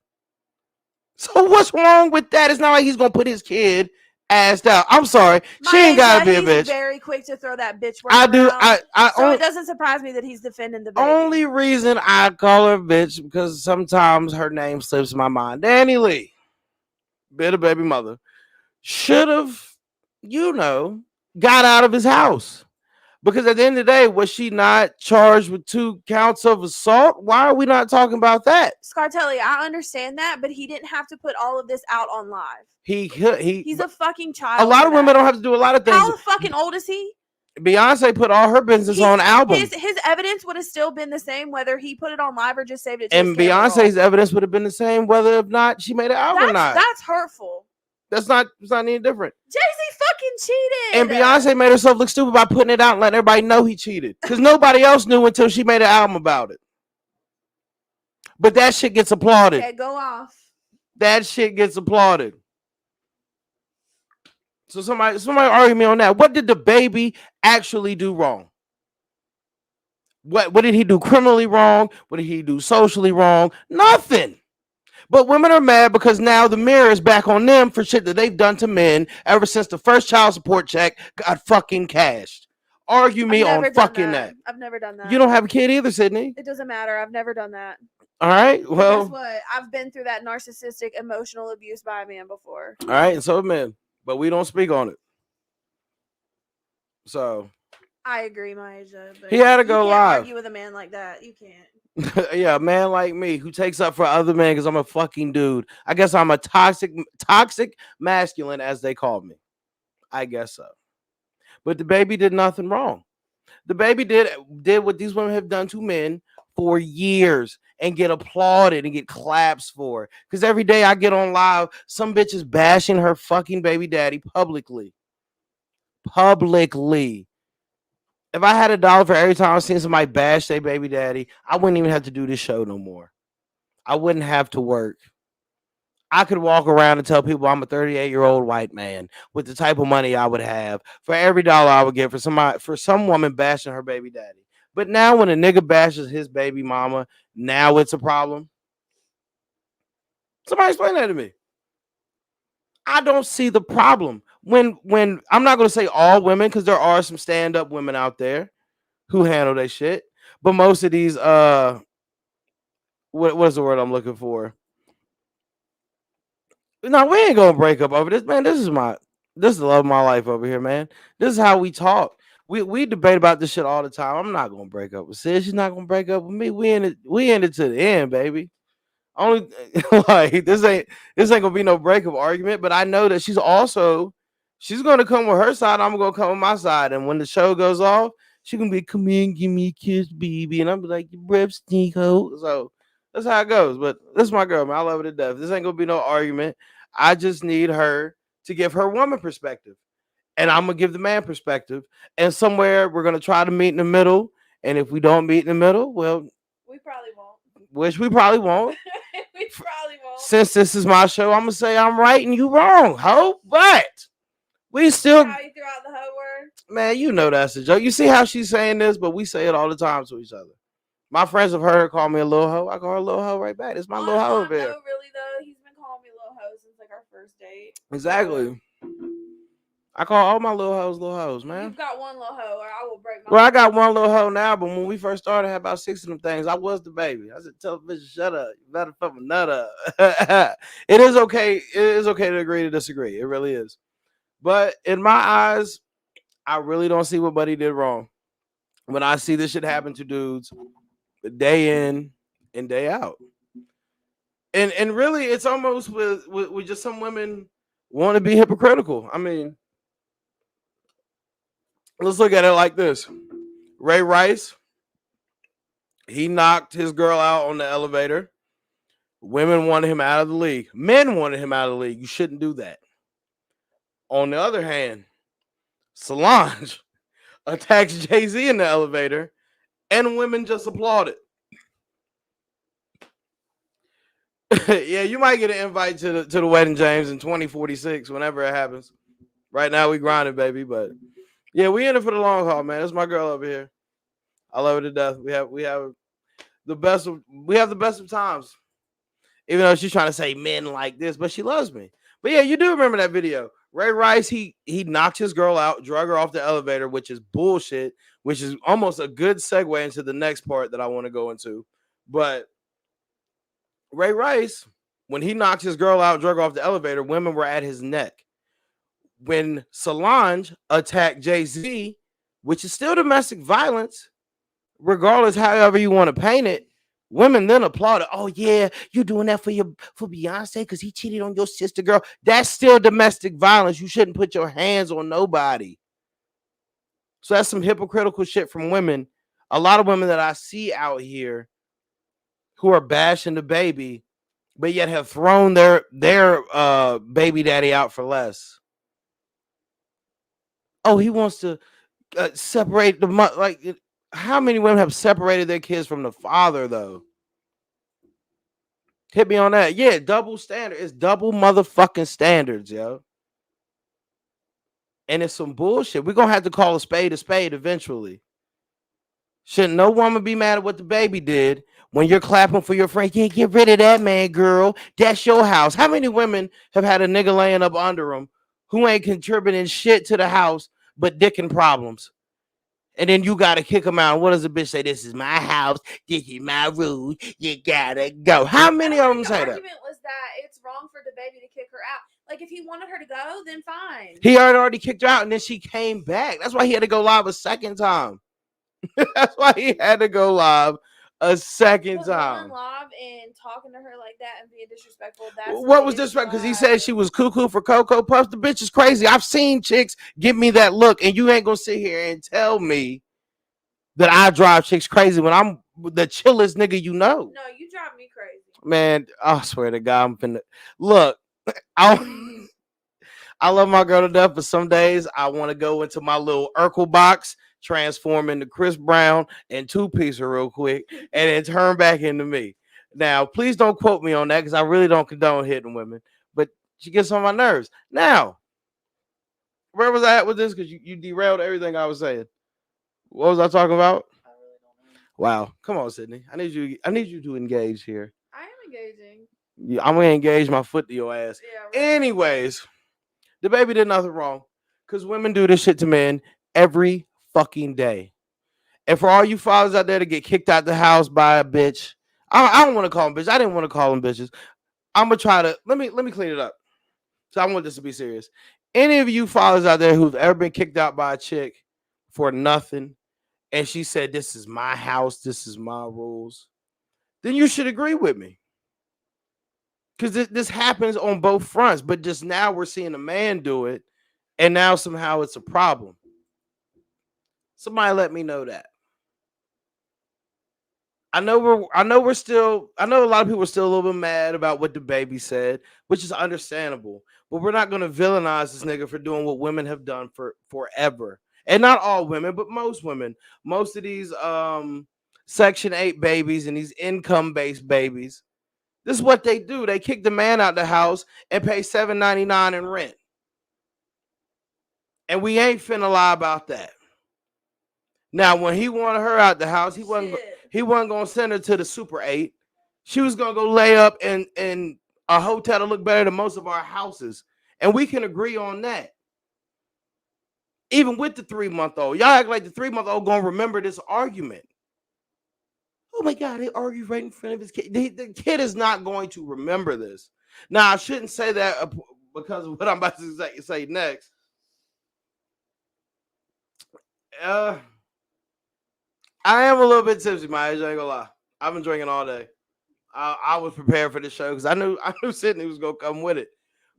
A: So what's wrong with that? It's not like he's gonna put his kid assed out. I'm sorry, she ain't gotta be a
B: he's
A: bitch.
B: very quick to throw that bitch word
A: I do.
B: around. So
A: I
B: it doesn't surprise me that he's defending the baby.
A: only reason I call her bitch because sometimes her name slips my mind. Danny Lee, bitter baby mother, should have, got out of his house. Because at the end of the day, was she not charged with 2 counts of assault? Why are we not talking about that?
B: Scartelli, I understand that, but he didn't have to put all of this out on live.
A: He's
B: a fucking child.
A: A lot of women don't have to do a lot of things.
B: How fucking old is he?
A: Beyonce put all her business on album.
B: His evidence would have still been the same whether he put it on live or just saved it to
A: and
B: his camera
A: Beyonce's
B: roll.
A: evidence would have been the same whether or not she made an album or not.
B: That's hurtful.
A: It's not any different.
B: Jay-Z fucking cheated.
A: And Beyonce made herself look stupid by putting it out and letting everybody know he cheated. Because nobody else knew until she made an album about it. But that shit gets applauded.
B: Okay, go off.
A: That shit gets applauded. So somebody argue me on that. What did the baby actually do wrong? What did he do criminally wrong? What did he do socially wrong? Nothing. But women are mad because now the mirror is back on them for shit that they've done to men ever since the first child support check got fucking cashed. Argue me on fucking that.
B: I've never done that.
A: You don't have a kid either, Sydney.
B: It doesn't matter. I've never done that.
A: All right. Well,
B: guess what? I've been through that narcissistic emotional abuse by a man before.
A: All right, and so have men, but we don't speak on it. So
B: I agree, Maisha. But
A: he had to go
B: you can't
A: live.
B: argue with a man like that. You can't.
A: Yeah, a man like me who takes up for other men because I'm a fucking dude. I guess I'm a toxic masculine, as they call me. I guess so. But the baby did nothing wrong. The baby did what these women have done to men for years and get applauded and get claps for. Because every day I get on live, some bitch is bashing her fucking baby daddy publicly. If I had $1 for every time I seen somebody bash their baby daddy, I wouldn't even have to do this show no more. I wouldn't have to work. I could walk around and tell people I'm a 38-year-old white man with the type of money I would have for every dollar I would get for some woman bashing her baby daddy. But now when a nigga bashes his baby mama, now it's a problem. Somebody explain that to me. I don't see the problem. When I'm not going to say all women, because there are some stand-up women out there who handle their shit, but most of these what is the word I'm looking for? No, we ain't gonna break up over this, man. This is the love of my life over here, man. This is how we talk. We debate about this shit all the time. I'm not gonna break up with Sid. She's not gonna break up with me. We in it to the end, baby. Only like this ain't gonna be no breakup argument, but I know that she's gonna come with her side. I'm gonna come with my side, and when the show goes off, she gonna be, come here and give me a kiss, baby, and I'm be like, your breath stink, ho. So that's how it goes. But this is my girl, man. I love her to death. This ain't gonna be no argument. I just need her to give her woman perspective, and I'm gonna give the man perspective, and somewhere we're gonna try to meet in the middle. And if we don't meet in the middle, well,
B: we probably won't.
A: Which we probably won't.
B: We probably won't.
A: Since this is my show, I'm gonna say I'm right and you wrong, ho. But we still.
B: How you threw out the hoe word?
A: Man, you know that's a joke. You see how she's saying this, but we say it all the time to each other. My friends have heard her call me a little hoe. I call her a little hoe right back. It's my little hoe over here.
B: No, really though, he's been calling me a little hoe since like our first date.
A: Exactly. I call all my little hoes, man.
B: You've got one little hoe, or I will break my.
A: Well, I got one little hoe now, but when we first started, I had about 6 of them things. I was the baby. I said, tell the bitch, shut up. You better fuck my nut up. It is okay. It is okay to agree to disagree. It really is. But in my eyes, I really don't see what Buddy did wrong. When I see this shit happen to dudes day in and day out. And really, it's almost with just some women want to be hypocritical. I mean, let's look at it like this. Ray Rice, he knocked his girl out on the elevator. Women wanted him out of the league. Men wanted him out of the league. You shouldn't do that. On the other hand, Solange attacks Jay-Z in the elevator, and women just applauded. Yeah, you might get an invite to the wedding, James, in 2046, whenever it happens. Right now we grinding, baby, but yeah, we in it for the long haul, man. That's my girl over here. I love her to death. We have the best of times. Even though she's trying to say men like this, but she loves me. But yeah, you do remember that video. Ray Rice, he knocked his girl out, drug her off the elevator, which is bullshit, which is almost a good segue into the next part that I want to go into. But Ray Rice, when he knocked his girl out, drug her off the elevator, women were at his neck. When Solange attacked Jay-Z, which is still domestic violence, regardless however you want to paint it, women then applauded. Oh yeah, you doing that for Beyonce because he cheated on your sister girl. That's still domestic violence. You shouldn't put your hands on nobody. So that's some hypocritical shit from women. A lot of women that I see out here who are bashing the baby, but yet have thrown their baby daddy out for less. Oh, he wants to separate the like. How many women have separated their kids from the father though? Hit me on that. Yeah, double standard. It's double motherfucking standards, yo. And it's some bullshit. We're gonna have to call a spade eventually. Shouldn't no woman be mad at what the baby did when you're clapping for your friend? Can't get rid of that man, girl. That's your house. How many women have had a nigga laying up under them who ain't contributing shit to the house but dicking problems? And then you gotta kick him out. What does the bitch say? This is my house. This is my rules. You gotta go. How many of them say
B: The
A: that?
B: argument was that it's wrong for the baby to kick her out. Like if he wanted her to go, then fine.
A: He already kicked her out, and then she came back. That's why he had to go live a second time. That's why he had to go live a second
B: But
A: time.
B: going live and talking to her like that and being disrespectful. That's
A: What was disrespectful? Because he said she was cuckoo for Cocoa Puffs. The bitch is crazy. I've seen chicks give me that look, and you ain't gonna sit here and tell me that I drive chicks crazy when I'm the chillest nigga you know.
B: No, you drive me crazy.
A: Man, I swear to God, I'm finna look. I love my girl to death, but some days I want to go into my little Urkel box, transform into Chris Brown and two-piecer real quick, and then turn back into me. Now, please don't quote me on that because I really don't condone hitting women, but she gets on my nerves. Now, where was I at with this? Because you derailed everything I was saying. What was I talking about?
B: I really don't know.
A: Wow, come on, Sydney. I need you to engage here.
B: I am engaging.
A: Yeah, I'm gonna engage my foot to your ass.
B: Yeah. Right.
A: Anyways, the baby did nothing wrong because women do this shit to men every fucking day. And for all you fathers out there to get kicked out the house by a bitch, I don't want to call them bitches. I didn't want to call them bitches. I'm gonna try to let me clean it up. So I want this to be serious. Any of you fathers out there who've ever been kicked out by a chick for nothing, and she said, "This is my house, this is my rules," then you should agree with me. Because this happens on both fronts, but just now we're seeing a man do it, and now somehow it's a problem. Somebody let me know that. I know a lot of people are still a little bit mad about what the baby said, which is understandable. But we're not gonna villainize this nigga for doing what women have done for forever. And not all women, but most women. Most of these Section 8 babies and these income-based babies. This is what they do. They kick the man out the house and pay $7.99 in rent. And we ain't finna lie about that. Now, when he wanted her out the house, he wasn't gonna send her to the Super 8. She was gonna go lay up in a hotel to look better than most of our houses. And we can agree on that. Even with the 3-month-old. Y'all act like the 3-month-old gonna remember this argument. Oh my God, they argue right in front of his kid. The kid is not going to remember this. Now, I shouldn't say that because of what I'm about to say next. I am a little bit tipsy, my age. I ain't gonna lie. I've been drinking all day. I was prepared for the show because I knew Sydney was gonna come with it.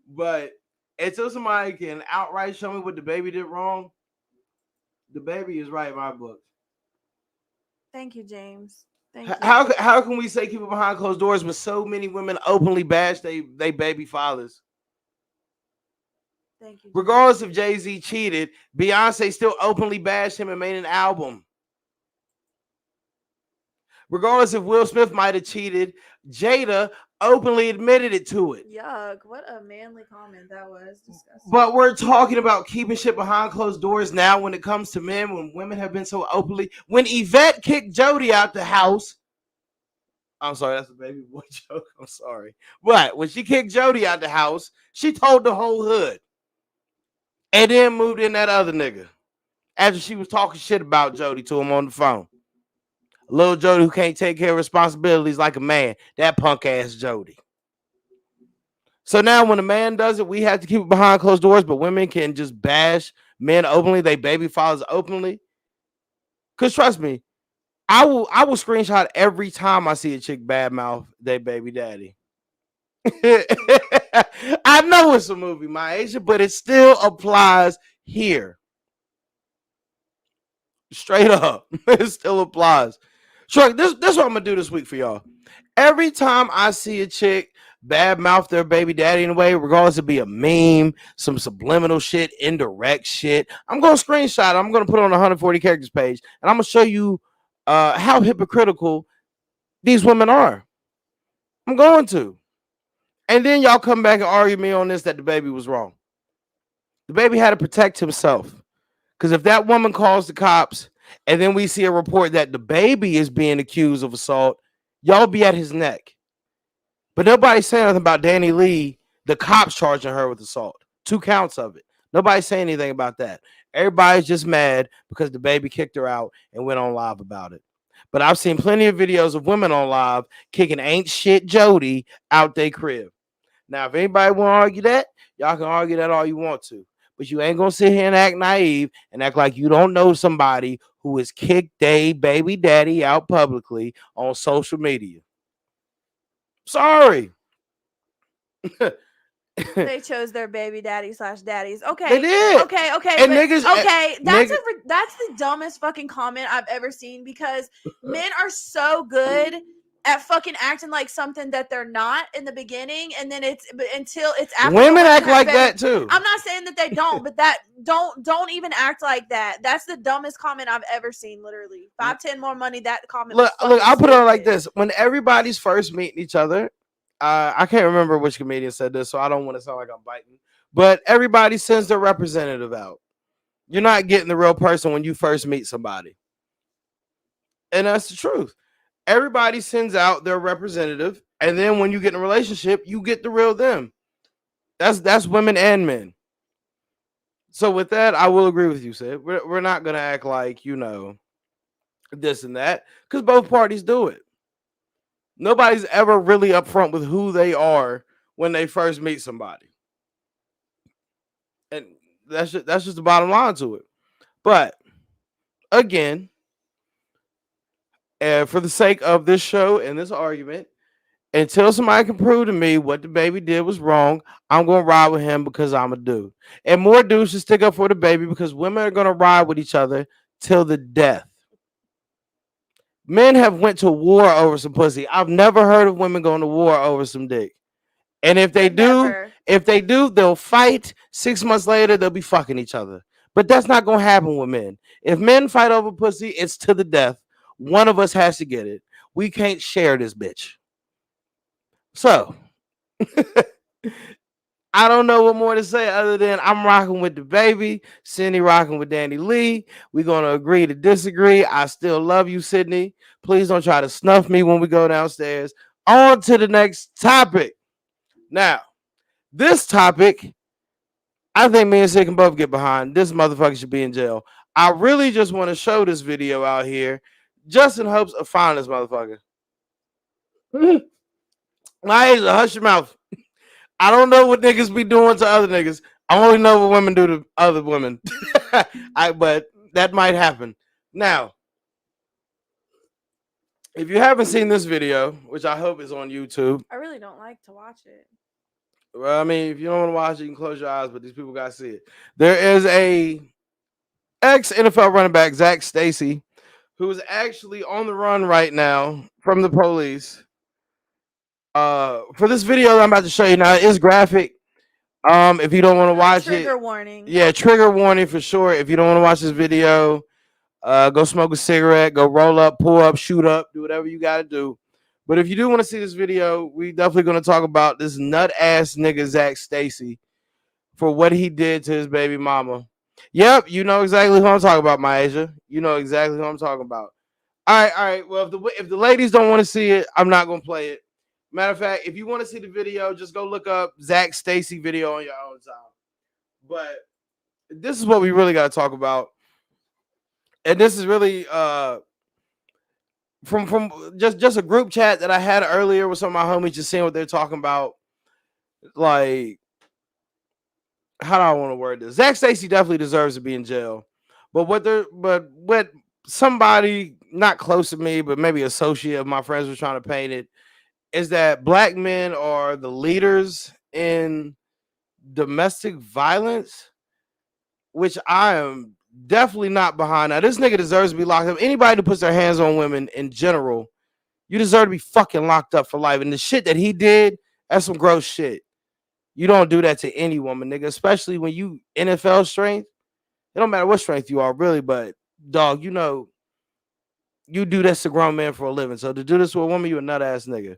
A: But until somebody can outright show me what the baby did wrong, the baby is right in my book.
B: Thank you, James. Thank you.
A: How can we say keep it behind closed doors when so many women openly bash they baby fathers?
B: Thank you.
A: Regardless if Jay-Z cheated, Beyonce still openly bashed him and made an album. Regardless if Will Smith might have cheated, Jada openly admitted it to it.
B: Yuck! What a manly comment that was. Disgusting.
A: But we're talking about keeping shit behind closed doors now when it comes to men, when women have been so openly. When Yvette kicked Jody out the house, I'm sorry, that's a baby boy joke. I'm sorry. But when she kicked Jody out the house, she told the whole hood. And then moved in that other nigga. After she was talking shit about Jody to him on the phone. Little Jody who can't take care of responsibilities like a man. That punk ass Jody. So now when a man does it, we have to keep it behind closed doors, but women can just bash men openly, they baby fathers openly. Cause trust me, I will screenshot every time I see a chick badmouth their baby daddy. I know it's a movie, my Asia, but it still applies here. Straight up. It still applies. Sure, this what I'm gonna do this week for y'all. Every time I see a chick badmouth their baby daddy in a way, regardless of be a meme, some subliminal shit, indirect shit, I'm gonna screenshot it. I'm gonna put it on the 140 characters page, and I'm gonna show you how hypocritical these women are. I'm going to. And then y'all come back and argue me on this that the baby was wrong. The baby had to protect himself. Because if that woman calls the cops and then we see a report that the baby is being accused of assault, y'all be at his neck. But nobody's saying nothing about Danny Lee, the cops charging her with assault. 2 counts of it. Nobody's saying anything about that. Everybody's just mad because the baby kicked her out and went on live about it. But I've seen plenty of videos of women on live kicking ain't shit Jody out their crib. Now, if anybody want to argue that, y'all can argue that all you want to. But you ain't going to sit here and act naive and act like you don't know somebody who has kicked their baby daddy out publicly on social media. Sorry.
B: They chose their baby daddy / daddies. Okay.
A: They did.
B: Okay.
A: And niggas,
B: okay. That's
A: nigga,
B: that's the dumbest fucking comment I've ever seen because men are so good at fucking acting like something that they're not in the beginning, and then until it's after
A: women act like that too.
B: I'm not saying that they don't, but that don't even act like that. That's the dumbest comment I've ever seen. Literally, 5-10 more money. That comment.
A: Look, I'll put it on like this: when everybody's first meeting each other, I can't remember which comedian said this, so I don't want to sound like I'm biting. But everybody sends their representative out. You're not getting the real person when you first meet somebody, and that's the truth. Everybody sends out their representative, and then when you get in a relationship, you get the real them. That's women and men. So with that, I will agree with you, Sid. We're not gonna act like this and that because both parties do it. Nobody's ever really upfront with who they are when they first meet somebody, and that's just the bottom line to it. But again, for the sake of this show and this argument, until somebody can prove to me what the baby did was wrong, I'm gonna ride with him because I'm a dude. And more dudes should stick up for the baby because women are gonna ride with each other till the death. Men have went to war over some pussy. I've never heard of women going to war over some dick. And if they do, they'll fight. 6 months later, they'll be fucking each other. But that's not gonna happen with men. If men fight over pussy, it's to the death. One of us has to get it. We can't share this bitch. So, I don't know what more to say other than I'm rocking with the baby. Sydney rocking with Danny Lee. We're going to agree to disagree. I still love you, Sydney. Please don't try to snuff me when we go downstairs. On to the next topic. Now, this topic, I think me and Sid can both get behind. This motherfucker should be in jail. I really just want to show this video out here just in hopes of finding this motherfucker. Hush your mouth. I don't know what niggas be doing to other niggas. I only know what women do to other women. But that might happen. Now, if you haven't seen this video, which I hope is on YouTube.
B: I really don't like to watch it.
A: Well, I mean, if you don't want to watch it, you can close your eyes, but these people got to see it. There is a ex-NFL running back, Zach Stacy, who is actually on the run right now from the police. For this video I'm about to show you now, it is graphic. If you don't want to watch it,
B: trigger warning.
A: Yeah, trigger warning for sure. If you don't want to watch this video, go smoke a cigarette, go roll up, pull up, shoot up, do whatever you got to do. But if you do want to see this video, we definitely going to talk about this nut ass nigga Zach Stacy for what he did to his baby mama. Yep, you know exactly who I'm talking about, Myasia. You know exactly who I'm talking about. All right. Well, if the ladies don't want to see it, I'm not gonna play it. Matter of fact, if you want to see the video, just go look up Zach Stacy video on your own time. But this is what we really got to talk about, and this is really from just a group chat that I had earlier with some of my homies, just seeing what they're talking about. Like, how do I want to word this? Zach Stacy definitely deserves to be in jail, but what somebody not close to me, but maybe associate of my friends were trying to paint it is that black men are the leaders in domestic violence, which I am definitely not behind. Now, this nigga deserves to be locked up. Anybody who puts their hands on women in general, you deserve to be fucking locked up for life. And the shit that he did, that's some gross shit. You don't do that to any woman, nigga, especially when you NFL strength. It don't matter what strength you are, really, but dog, you know, you do this to grown men for a living. So to do this to a woman, you a nut ass nigga.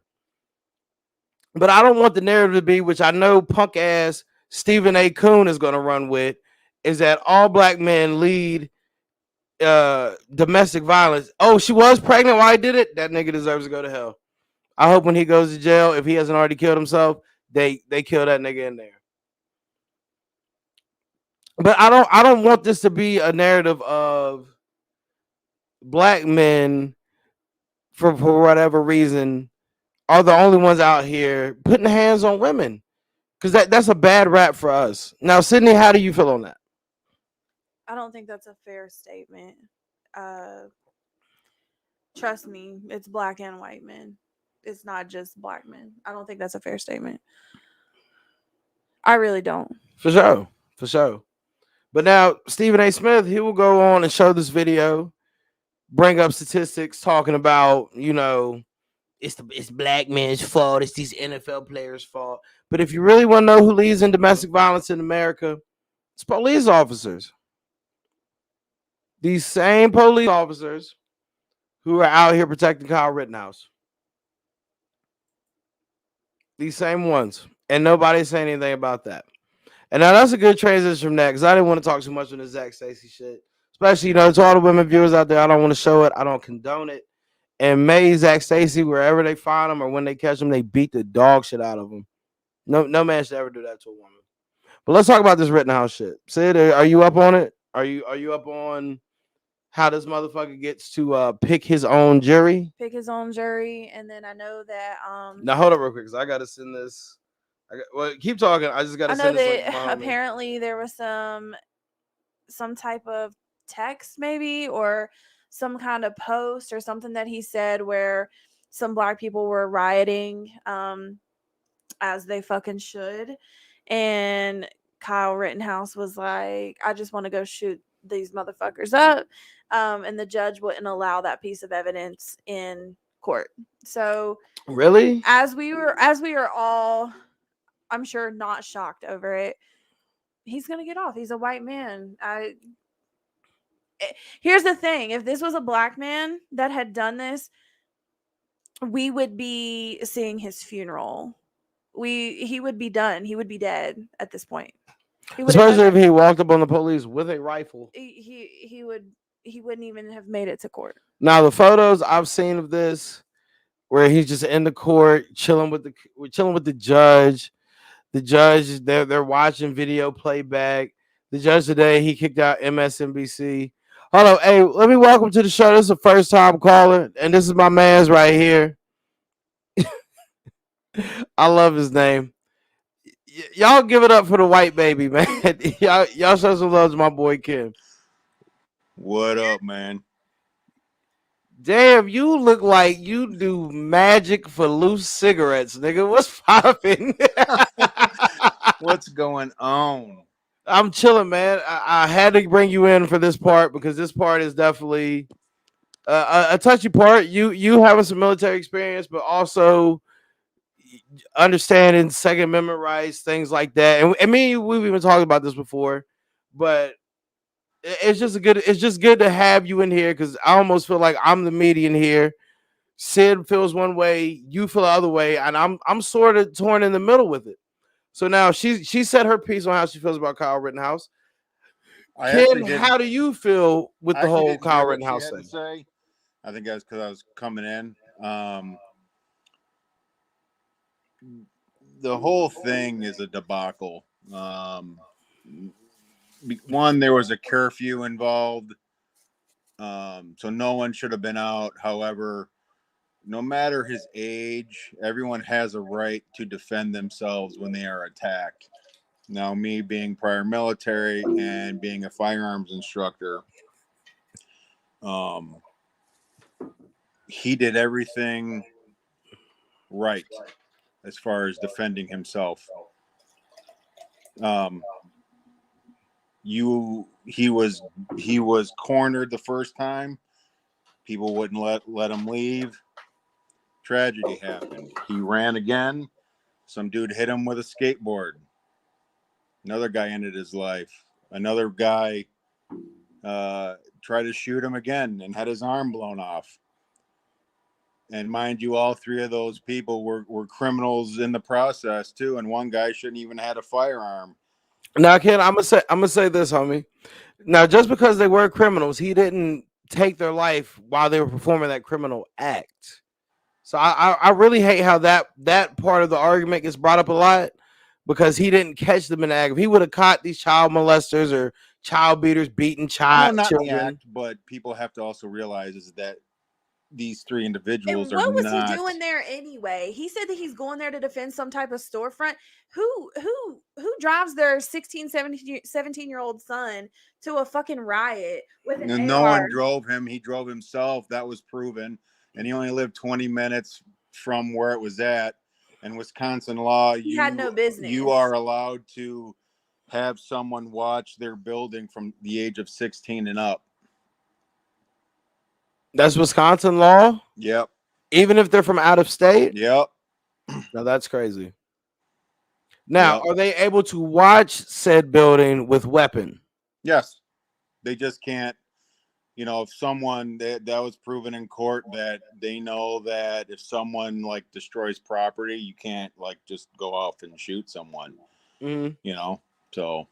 A: But I don't want the narrative to be, which I know punk ass Stephen A. Coon is going to run with, is that all black men lead domestic violence. Oh, she was pregnant while I did it. That nigga deserves to go to hell. I hope when he goes to jail, if he hasn't already killed himself, they kill that nigga in there. But I don't want this to be a narrative of black men for whatever reason are the only ones out here putting hands on women. Because that's a bad rap for us. Now, Sydney, how do you feel on that?
B: I don't think that's a fair statement. Trust me, it's black and white men. It's not just black men. I don't think that's a fair statement. I really don't.
A: For sure. For sure. But now, Stephen A. Smith, he will go on and show this video, bring up statistics talking about, you know, it's black men's fault. It's these NFL players' fault. But if you really want to know who leads in domestic violence in America, it's police officers. These same police officers who are out here protecting Kyle Rittenhouse. These same ones. And nobody's saying anything about that. And now that's a good transition from that, because I didn't want to talk too much on the Zach Stacy shit. Especially, you know, to all the women viewers out there, I don't want to show it. I don't condone it. And May, Zach Stacy, wherever they find them or when they catch them, they beat the dog shit out of them. No man should ever do that to a woman. But let's talk about this Rittenhouse shit. Sid, are you up on it? Are you up on how this motherfucker gets to pick his own jury?
B: Pick his own jury, and then I know that
A: Now hold up real quick, because I gotta send this. Well, keep talking. I just gotta
B: I know
A: send this.
B: that apparently there was some type of text maybe or some kind of post or something that he said where some black people were rioting as they fucking should, and Kyle Rittenhouse was like, I just want to go shoot these motherfuckers up, and the judge wouldn't allow that piece of evidence in court. So
A: really,
B: as we were all, I'm sure, not shocked over it, he's gonna get off. He's a white man. Here's the thing: if this was a black man that had done this, we would be seeing his funeral. He would be done. He would be dead at this point.
A: Especially if he walked up on the police with a rifle.
B: He wouldn't even have made it to court.
A: Now the photos I've seen of this, where he's just in the court chilling with the judge. The judge, they're watching video playback. The judge today, he kicked out MSNBC. Hold on, hey, let me welcome to the show. This is a first time caller, and this is my man's right here. I love his name. Y'all give it up for the white baby, man. y'all show some love to my boy Kim.
F: What up, man?
A: Damn, you look like you do magic for loose cigarettes, nigga. What's popping?
F: What's going on?
A: I'm chilling, man. I had to bring you in for this part because this part is definitely a touchy part. You having some military experience, but also understanding Second Amendment rights, things like that. And me, we've even talked about this before, but it's just good to have you in here because I almost feel like I'm the median here Sid feels one way, you feel the other way, and I'm sort of torn in the middle with it. So now she said her piece on how she feels about Kyle Rittenhouse.
F: I
A: Ken,
F: actually
A: how
F: didn't.
A: do you feel with
F: I
A: the
F: actually
A: whole
F: didn't hear
A: Kyle
F: what she
A: Rittenhouse
F: had to
A: thing?
F: say. I think that's because I was coming in. The whole thing is a debacle. One, there was a curfew involved, so no one should have been out. However, no matter his age, everyone has a right to defend themselves when they are attacked. Now, me being prior military and being a firearms instructor, um, he did everything right as far as defending himself. Um, he was cornered the first time. People wouldn't let him leave. Tragedy happened. He ran again. Some dude hit him with a skateboard. Another guy ended his life. Another guy tried to shoot him again and had his arm blown off. And mind you, all three of those people were criminals in the process too. And one guy shouldn't even had a firearm.
A: Now, Ken, I'm gonna say this, homie. Now, just because they were criminals, he didn't take their life while they were performing that criminal act. So I really hate how that part of the argument gets brought up a lot because he didn't catch them in the act. If he would have caught these child molesters or child beaters beating
F: No, not in the
A: children,
F: act, but people have to also realize is that these three individuals
B: And
F: are
B: what was he
F: not.
B: doing there anyway? He said that he's going there to defend some type of storefront. Who drives their 16, 17-year-old son to a fucking riot with an
F: No
B: AR?
F: one drove him. He drove himself. That was proven. And he only lived 20 minutes from where it was at. And Wisconsin law,
B: He had no
F: you
B: business.
F: are allowed to have someone watch their building from the age of 16 and up.
A: that's Wisconsin law.
F: Yep.
A: Even if they're from out of state.
F: Yep.
A: No, that's crazy. Now,
F: Yep.
A: are they able to watch said building with weapon?
F: Yes. They just can't. If someone that was proven in court that they know that if someone like destroys property, you can't like just go off and shoot someone.
A: Mhm.
F: So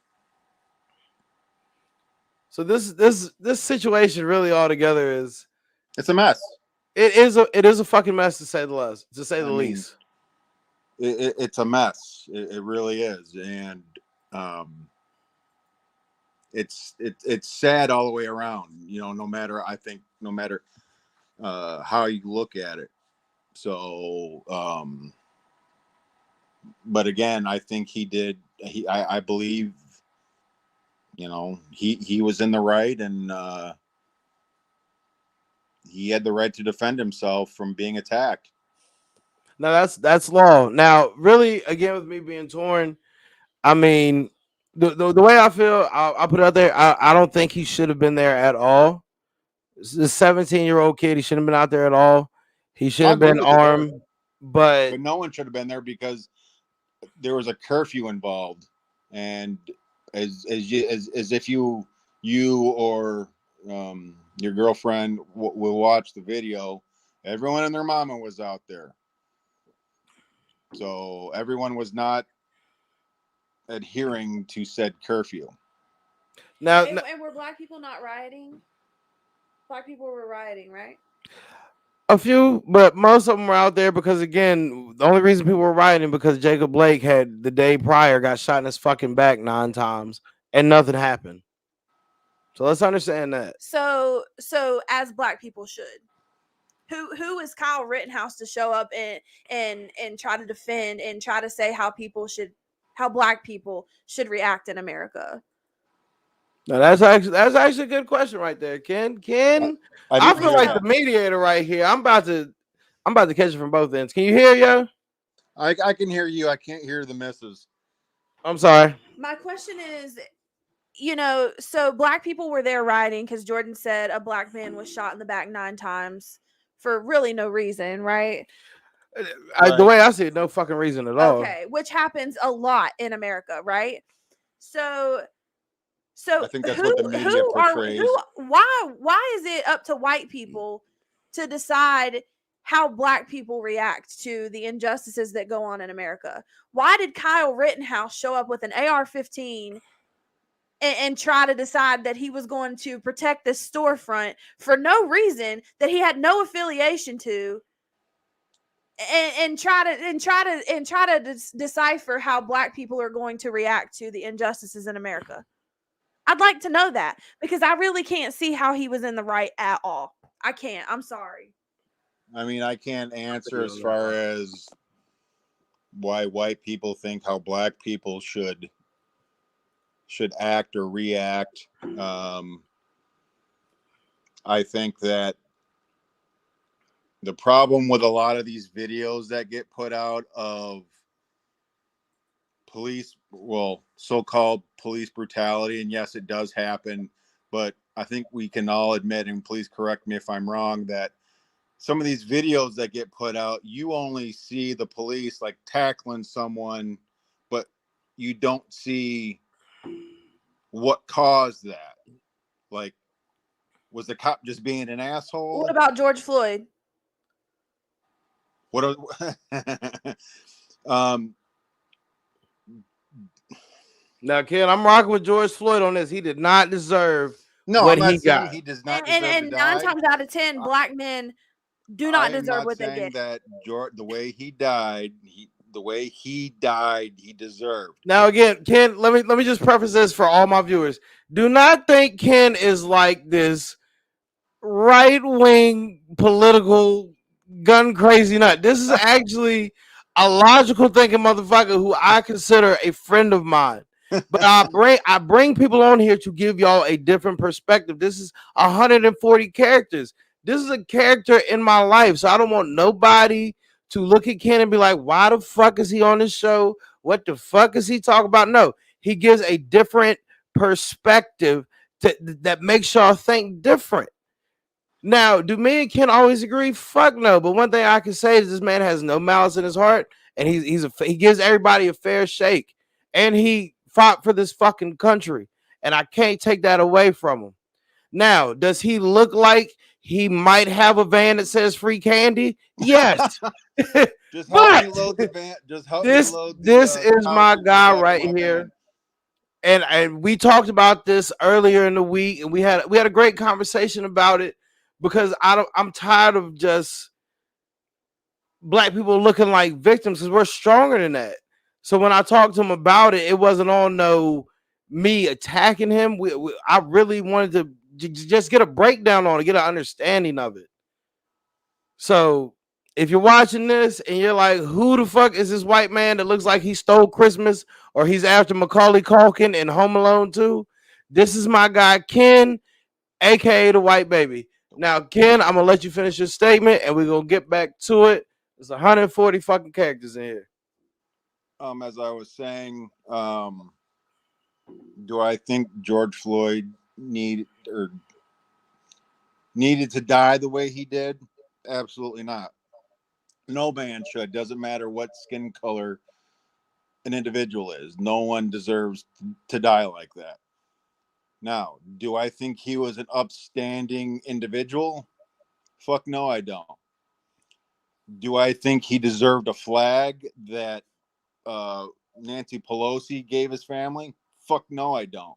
A: So this situation really altogether is
F: it's a mess.
A: it is a fucking mess to say the least. To say the
F: I mean,
A: least.
F: it's a mess. It really is, and it's sad all the way around. No matter how you look at it. So, but again, I think he did. I believe, he was in the right, and he had the right to defend himself from being attacked.
A: Now that's law. Now, really, again, with me being torn, I mean, the way I feel, I'll put it out there. I don't think he should have been there at all. The 17-year-old kid, he shouldn't have been out there at all. He shouldn't
F: I
A: have
F: agree
A: been
F: with you there,
A: armed. But
F: but no one should have been there because there was a curfew involved, and as if you or your girlfriend will watch the video, everyone and their mama was out there, so everyone was not adhering to said curfew.
A: now,
B: And were black people not rioting? Black people were rioting, right?
A: a few, but most of them were out there because, again, the only reason people were rioting because Jacob Blake had the day prior got shot in his fucking back 9 times and nothing happened. So let's understand that.
B: So as black people should. Who is Kyle Rittenhouse to show up and try to defend and try to say how black people should react in America?
A: Now that's actually a good question right there, Ken. I
F: didn't
A: feel
F: hear
A: like the
F: that.
A: mediator right here. I'm about to catch it from both ends. Can you hear, yo?
F: I can hear you. I can't hear the misses.
A: I'm sorry.
B: My question is, so black people were there rioting because Jordan said a black man was shot in the back 9 times for really no reason, right?
A: The
F: Right.
A: way I see it, no fucking reason at all.
B: Okay, which happens a lot in America, right? So
F: I think that's what the media portrays.
B: why is it up to white people to decide how black people react to the injustices that go on in America. Why did Kyle Rittenhouse show up with an AR-15 and try to decide that he was going to protect this storefront for no reason that he had no affiliation to, and try to decipher how black people are going to react to the injustices in America? I'd like to know that, because I really can't see how he was in the right at all. I can't. I'm sorry.
F: I mean, I can't answer
C: You
F: as
C: don't know
F: far
C: why.
F: as why white people think how black people should act or react. I think that the problem with a lot of these videos that get put out of police, well, so-called police brutality, and yes, it does happen, but I think we can all admit, and please correct me if I'm wrong, that some of these videos that get put out, you only see the police like tackling someone, but you don't see what caused that. Like, was the cop just being an
B: What
F: asshole?
B: about George Floyd?
F: What are, um
A: Now, Ken, I'm rocking with George Floyd on this. He did not deserve
F: no,
A: what
F: I'm
A: he
F: not saying
A: got.
F: he does not
B: And
F: deserve to
B: nine
F: die.
B: times out of 10, black men do
F: I
B: not
F: am
B: deserve
F: not
B: what they
F: saying
B: get.
F: that the way he died, he deserved.
A: Now, again, Ken, let me just preface this for all my viewers. Do not think Ken is like this right wing political gun crazy nut. This is actually a logical thinking motherfucker who I consider a friend of mine. But I bring people on here to give y'all a different perspective. This is 140 characters. This is a character in my life, so I don't want nobody to look at Ken and be like, "Why the fuck is he on this show? What the fuck is he talking about?" No, he gives a different perspective that makes y'all think different. Now, do me and Ken always agree? Fuck no. But one thing I can say is this man has no malice in his heart, and he gives everybody a fair shake, and he fought for this fucking country, and I can't take that away from him. Now, does he look like he might have a van that says free candy? Yes,
F: Just help me
A: but
F: load the van. Just help me
A: this
F: load
A: this
F: the
A: is my
F: pouches
A: guy
F: inside of
A: right
F: my
A: here,
F: van.
A: and we talked about this earlier in the week, and we had a great conversation about it because I'm tired of just black people looking like victims because we're stronger than that. So when I talked to him about it, it wasn't on no me attacking him. I really wanted to just get a breakdown on it, get an understanding of it. So if you're watching this and you're like, who the fuck is this white man that looks like he stole Christmas or he's after Macaulay Culkin in Home Alone 2? This is my guy, Ken, aka the white baby. Now, Ken, I'm gonna let you finish your statement and we're gonna get back to it. There's 140 fucking characters in here.
F: As I was saying, do I think George Floyd needed to die the way he did? Absolutely not. No man should. Doesn't matter what skin color an individual is. No one deserves to die like that. Now, do I think he was an upstanding individual? Fuck no, I don't. Do I think he deserved a flag that uh, Nancy Pelosi gave his family? Fuck no, I don't.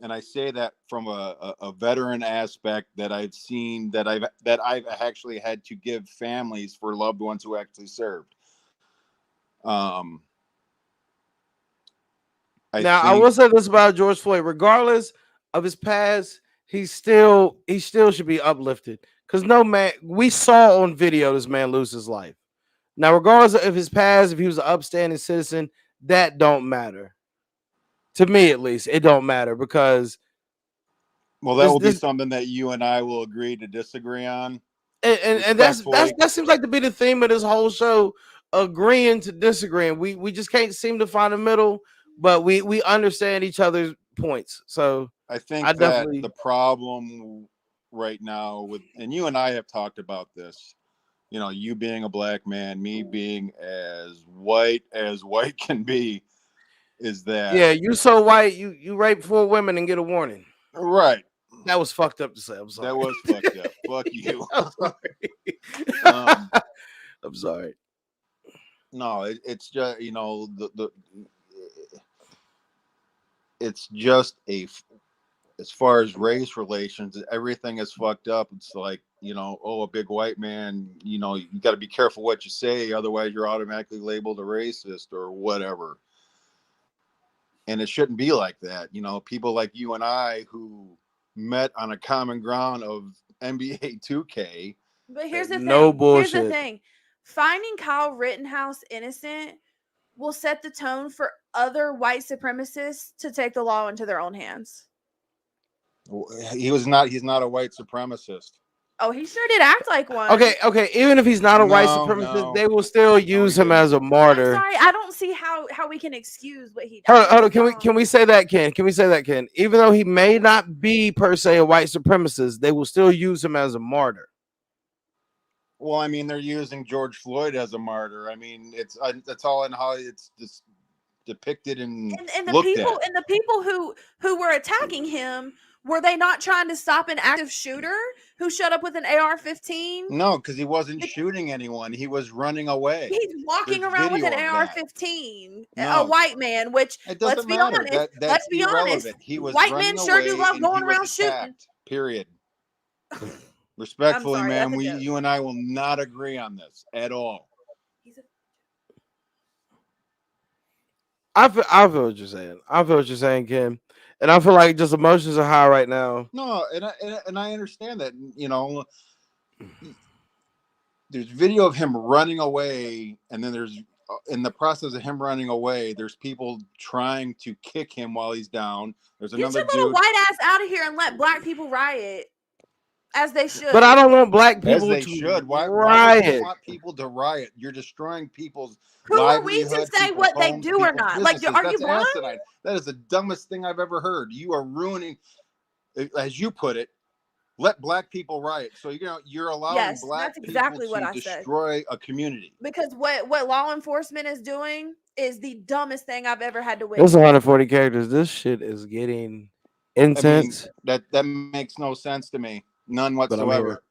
F: And I say that from a veteran aspect that I've seen that I've actually had to give families for loved ones who actually served. Um, I
A: Now, I
F: think
A: will say this about George Floyd: regardless of his past, he still should be uplifted. Cause no man, we saw on video this man lose his life. Now, regardless of his past, if he was an upstanding citizen, that don't matter. To me, at least, it don't matter because
F: well that
A: this
F: will be
A: this
F: something that you and I will agree to disagree on
A: and
F: respectfully.
A: that seems like to be the theme of this whole show, agreeing to disagreeing. We just can't seem to find a middle, but we understand each other's points. So
F: I
A: I
F: think that the
A: definitely
F: problem right now with, and you and I have talked about this, you know, you being a black man, me being as white can be, is that
A: yeah, you so white, you rape 4 women and get a warning.
F: right?
A: That was fucked up to say. I'm sorry.
F: That was fucked up. Fuck you.
A: I'm sorry.
F: um,
A: I'm sorry.
F: no, it's just the it's just as far as race relations, everything is fucked up. It's like, a big white man, you got to be careful what you say, otherwise you're automatically labeled a racist or whatever. And it shouldn't be like that. People like you and I who met on a common ground of NBA 2K.
B: But here's the
A: No
B: thing. Here's the
A: bullshit.
B: thing. Finding Kyle Rittenhouse innocent will set the tone for other white supremacists to take the law into their own hands.
F: He's not a white supremacist.
B: Oh, he sure did act like one.
A: Okay. Even if he's not a white
F: No,
A: supremacist,
F: no.
A: they will still use him as a
B: I'm
A: martyr.
B: sorry, I don't see how we can excuse what he did.
A: Hold on. Can we say that, Ken? Can we say that, Ken? Even though he may not be per se a white supremacist, they will still use him as a martyr.
F: Well, I mean, they're using George Floyd as a martyr. I mean, that's all in how it's just depicted and
B: the
F: looked
B: people
F: at.
B: and the people who were attacking him, were they not trying to stop an active shooter who showed up with an AR-15?
F: No, because he wasn't shooting anyone. He was running away.
B: He's walking
F: There's
B: around with an
F: video of that.
B: AR-15,
F: No.
B: a white man. Which,
F: It
B: let's
F: doesn't
B: be
F: matter.
B: honest.
F: That's
B: Let's be honest.
F: irrelevant. He was
B: White
F: running
B: men sure
F: away
B: do love
F: and
B: going
F: he was
B: around shooting.
F: attacked. Period. Respectfully,
B: sorry,
F: man,
B: that's a joke.
F: you and I will not agree on this at all.
A: I feel what you're saying. I feel what you're saying, Ken. And I feel like just emotions are high right now.
F: No, and I understand that. There's video of him running away, and then there's in the process of him running away, there's people trying to kick him while he's down. There's
B: Get
F: another
B: your little
F: dude.
B: white ass out of here and let black people riot, as they should.
A: But I don't want black
F: As
A: people
F: they
A: to
F: should. Why would
A: riot.
F: you want people to riot? You're destroying people's
B: Who are we to
F: livelihood,
B: say
F: people's
B: what they
F: homes,
B: do or
F: people's
B: not? Like,
F: businesses.
B: are you
F: That's
B: blind?
F: asinine. That is the dumbest thing I've ever heard. You are ruining, as you put it, let black people riot. So you're allowing
B: Yes,
F: black
B: that's exactly
F: people
B: what
F: to
B: I said.
F: destroy a community.
B: Because what law enforcement is doing is the dumbest thing I've ever had to witness.
A: It's 140 characters. This shit is getting intense.
F: That makes no sense to me. None
A: But I'm here.
F: whatsoever.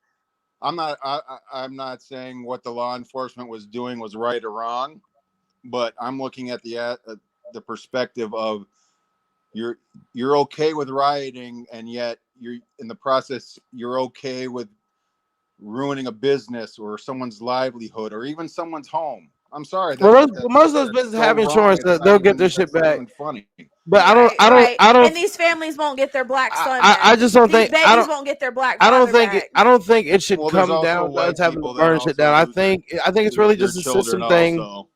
F: I'm not saying what the law enforcement was doing was right or wrong, but I'm looking at the perspective of you're okay with rioting, and yet you're in the process you're okay with ruining a business or someone's livelihood or even someone's home. I'm sorry.
A: Well, most of those businesses have insurance that they'll get their shit back.
F: Even funny.
A: But
B: Right.
A: I don't.
B: And these families won't get their black son
A: I
B: back.
A: just don't
B: These
A: think.
B: babies won't get their black
A: I
B: father
A: don't think.
B: back.
A: I don't think it should
F: Well, there's
A: come
F: also
A: down to
F: white
A: us having
F: people
A: to
F: that
A: burn shit
F: also
A: down. I
F: lose
A: think it's
F: their
A: really just a
F: children
A: system thing,
F: also.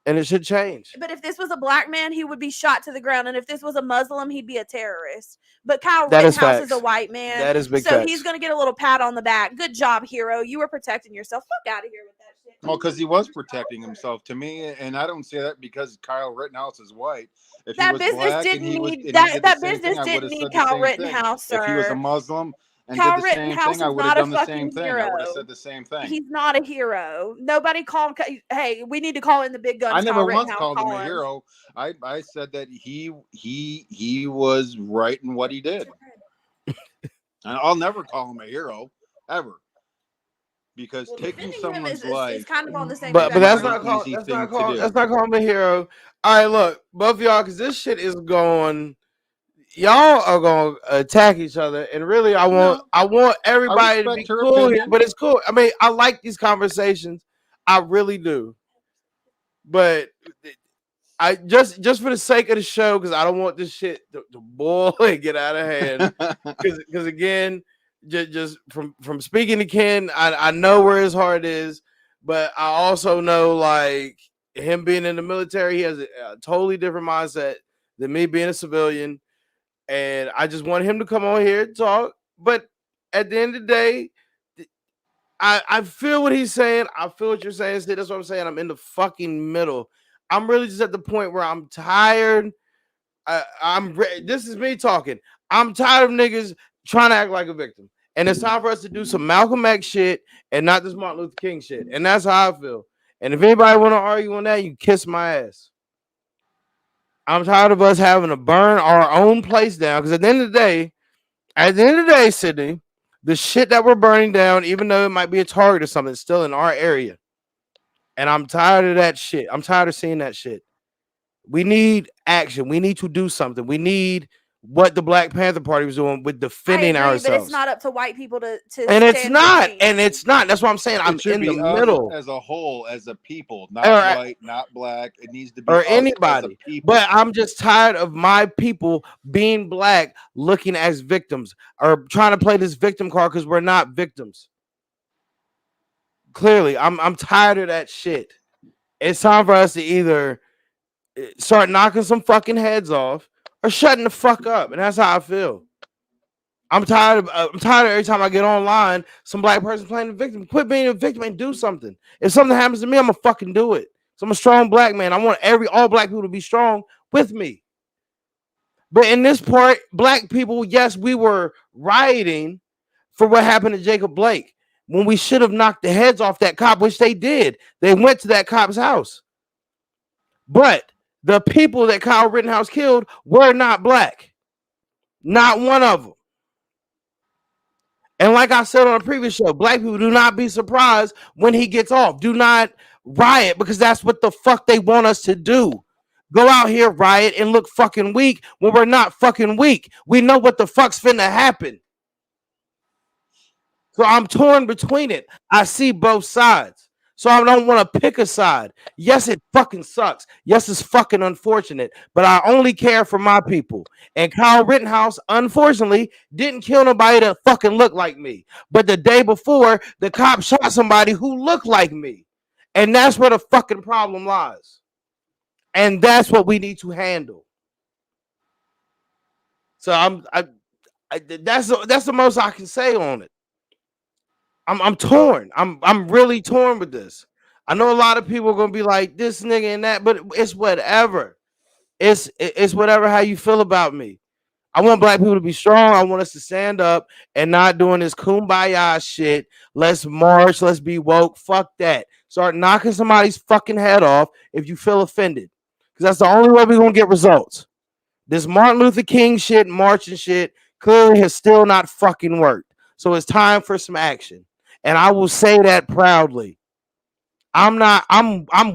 A: and it should change.
B: But if this was a black man, he would be shot to the ground. And if this was a Muslim, he'd be a terrorist. But Kyle
A: That is
B: Rittenhouse is a
A: facts.
B: white man.
A: That is big
B: so
A: facts.
B: he's going to get a little pat on the back. Good job, hero. You were protecting yourself. Fuck out of here with that shit.
F: Well, because he was protecting himself to me, and I don't say that because Kyle Rittenhouse is white. If
B: That
F: he was
B: business
F: black
B: didn't
F: and he was
B: need
F: and he did the
B: that
F: same
B: business
F: thing, I would
B: didn't
F: have
B: need
F: said the
B: Kyle
F: same thing.
B: Rittenhouse,
F: If he was a
B: sir.
F: Muslim and
B: Kyle
F: did the same
B: Rittenhouse
F: thing, I
B: is
F: would have
B: not a
F: done the same
B: fucking
F: thing. I would have
B: hero.
F: said the same thing.
B: He's not a hero. Nobody called. Hey, we need to call in the big guns.
F: I never
B: Kyle
F: once
B: Rittenhouse,
F: called him
B: call
F: a hero. I said that he was right in what he did. And I'll never call him a hero ever. Because
B: Well,
F: taking
B: defending him
F: someone's
B: is
F: life,
B: kind of on the same.
A: But
F: is
A: that's
F: not
A: not
F: an
A: called.
F: easy
A: That's
F: thing
A: not
F: to
A: called.
F: do.
A: That's not called him a hero. All right, look, both of y'all, because this shit is going. Y'all are gonna attack each other, and really, I want everybody to be
F: respect her
A: cool here.
F: opinion.
A: But it's cool. I mean, I like these conversations. I really do. But I just for the sake of the show, because I don't want this shit to boil and get out of hand. Because again, just from speaking to Ken, I know where his heart is, but I also know like him being in the military, he has a totally different mindset than me being a civilian, and I just want him to come on here and talk. But at the end of the day, I feel what he's saying. I feel what you're saying. Sid. That's what I'm saying. I'm in the fucking middle. I'm really just at the point where I'm tired. This is me talking. I'm tired of niggas trying to act like a victim. And it's time for us to do some Malcolm X shit and not this Martin Luther King shit. And that's how I feel. And if anybody want to argue on that, you kiss my ass. I'm tired of us having to burn our own place down. Because at the end of the day, At the end of the day, Sydney, the shit that we're burning down, even though it might be a target or something, it's still in our area. And I'm tired of that shit. I'm tired of seeing that shit. We need action. We need to do something. We need what the Black Panther Party was doing with
B: I
A: defending
B: agree, but it's
A: ourselves.
B: not up to white people to
A: And it's
B: stand for
A: not.
B: change.
A: And it's not. That's what I'm saying. I'm
F: It should
A: in the
F: be us
A: middle.
F: as a whole, as a people, not
A: Or,
F: white, not black. It needs to be
A: or
F: us as a
A: anybody.
F: people.
A: But I'm just tired of my people being black looking as victims or trying to play this victim card because we're not victims. Clearly, I'm tired of that shit. It's time for us to either start knocking some fucking heads off or shutting the fuck up. And that's how I feel. I'm tired of every time I get online, some black person playing the victim. Quit being a victim and do something. If something happens to me, I'm gonna fucking do it. So I'm a strong black man. I want all black people to be strong with me. But in this part, black people, yes, we were rioting for what happened to Jacob Blake when we should have knocked the heads off that cop, which they did. They went to that cop's house. But the people that Kyle Rittenhouse killed were not black. Not one of them. And like I said on a previous show, black people do not be surprised when he gets off. Do not riot because that's what the fuck they want us to do. Go out here, riot, and look fucking weak when we're not fucking weak. We know what the fuck's finna happen. So I'm torn between it. I see both sides. So I don't want to pick a side. Yes, it fucking sucks. Yes, it's fucking unfortunate. But I only care for my people. And Kyle Rittenhouse, unfortunately, didn't kill nobody that fucking looked like me. But the day before, the cop shot somebody who looked like me. And that's where the fucking problem lies. And that's what we need to handle. So that's the most I can say on it. I'm torn. I'm really torn with this. I know a lot of people are gonna be like this nigga and that, but it's whatever. It's whatever how you feel about me. I want black people to be strong. I want us to stand up and not doing this kumbaya shit. Let's march. Let's be woke. Fuck that. Start knocking somebody's fucking head off if you feel offended, because that's the only way we're gonna get results. This Martin Luther King shit, marching shit, clearly has still not fucking worked. So it's time for some action. And I will say that proudly. I'm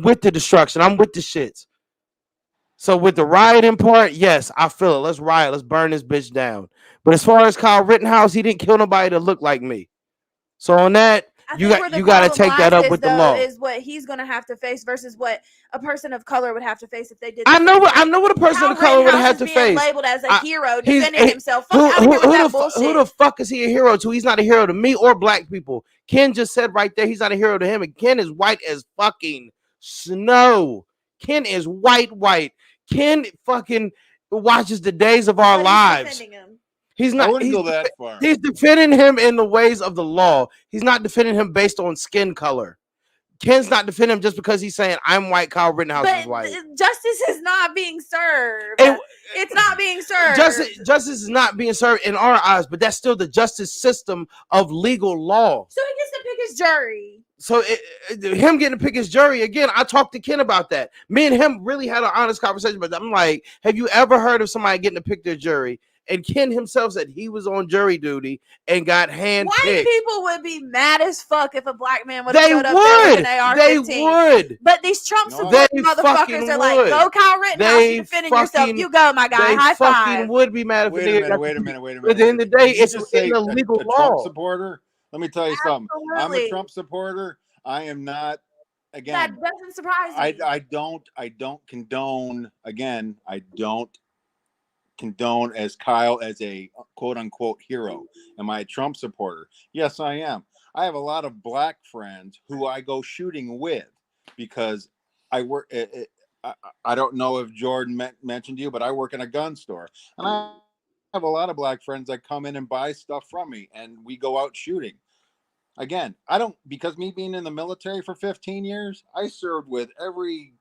A: with the destruction. I'm with the shits. So with the rioting part, yes, I feel it. Let's riot. Let's burn this bitch down. But as far as Kyle Rittenhouse, he didn't kill nobody that looked like me. So on that,
B: I
A: you
B: think where
A: got
B: the
A: you got to
B: problem
A: take that
B: lies
A: up with the law.
B: is what he's going to have to face versus what a person of color would have to face if they did.
A: I know what a person
B: Kyle
A: of color would
B: Rittenhouse
A: have
B: is
A: to
B: being
A: face.
B: labeled as a hero,
A: He's
B: defending himself. Fuck out of here with that bullshit.
A: Who the fuck is he a hero to? He's not a hero to me or black people. Ken just said right there he's not a hero to him. And Ken is white as fucking snow. Ken is white. Ken fucking watches the days of our
B: But
A: lives.
B: defending him.
A: He's
F: I
A: not.
F: wouldn't go that far.
A: He's defending him in the ways of the law. He's not defending him based on skin color. Ken's not defending him just because he's saying I'm white. Kyle Rittenhouse is white.
B: Justice is not being served.
A: And-
B: It's not being served.
A: Justice is not being served in our eyes, but that's still the justice system of legal law.
B: So he gets to pick his jury.
A: So him getting to pick his jury again, I talked to Ken about that. Me and him really had an honest conversation about that. I'm like, have you ever heard of somebody getting to pick their jury? And Ken himself said he was on jury duty and got handpicked.
B: White people would be mad as fuck if a black man would have showed up there with an AR-15.
A: They would.
B: But these Trump support motherfuckers are like, go Kyle Rittenhouse, you defending yourself. You go, my guy. High five.
A: Would be mad if
F: Wait a minute.
A: At the end of the day, it's
F: just say
A: in the legal
F: a
A: law.
F: Trump supporter. Let me tell you something. I'm
B: Absolutely.
F: a Trump supporter. I am not. Again,
B: That doesn't surprise me.
F: I don't condone. Again, I don't condone as Kyle as a quote unquote hero. Am I a Trump supporter? Yes, I am. I have a lot of black friends who I go shooting with because I work. I don't know if Jordan mentioned you, but I work in a gun store, and I have a lot of black friends that come in and buy stuff from me, and we go out shooting. Again, I don't, because me being in the military for 15 years, I served with every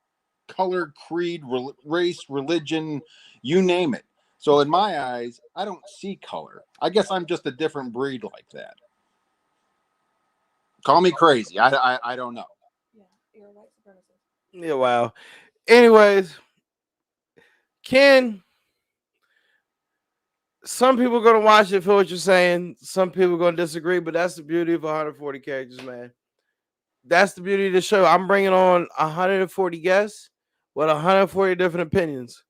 F: color, creed, race, religion, you name it. So in my eyes, I don't see color. I guess I'm just a different breed like that. Call me crazy. I don't know.
B: Yeah, you're a white supremacist.
A: Yeah, wow. Anyways, Ken some people are gonna watch it, feel what you're saying. Some people are gonna disagree, but that's the beauty of 140 characters, man. That's the beauty of the show. I'm bringing on 140 guests with 140 different opinions,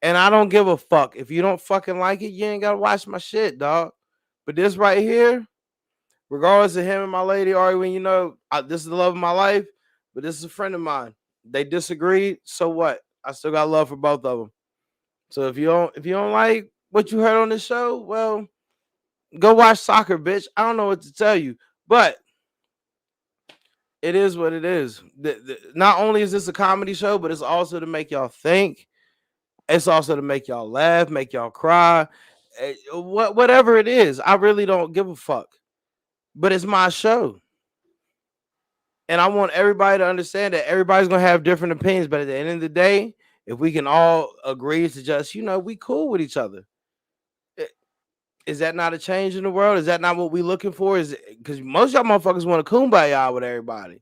A: and I don't give a fuck if you don't fucking like it. You ain't gotta watch my shit, dog. But this right here, regardless of him and my lady arguing, this is the love of my life, but this is a friend of mine. They disagreed, so what? I still got love for both of them. So if you don't like what you heard on this show, well, go watch soccer, bitch. I don't know what to tell you, but it is what it is. Not only is this a comedy show, but it's also to make y'all think. It's also to make y'all laugh, make y'all cry, whatever it is. I really don't give a fuck. But it's my show. And I want everybody to understand that everybody's gonna have different opinions, but at the end of the day, if we can all agree to just, we cool with each other. Is that not a change in the world? Is that not what we looking for? Is because most y'all motherfuckers want to kumbaya with everybody.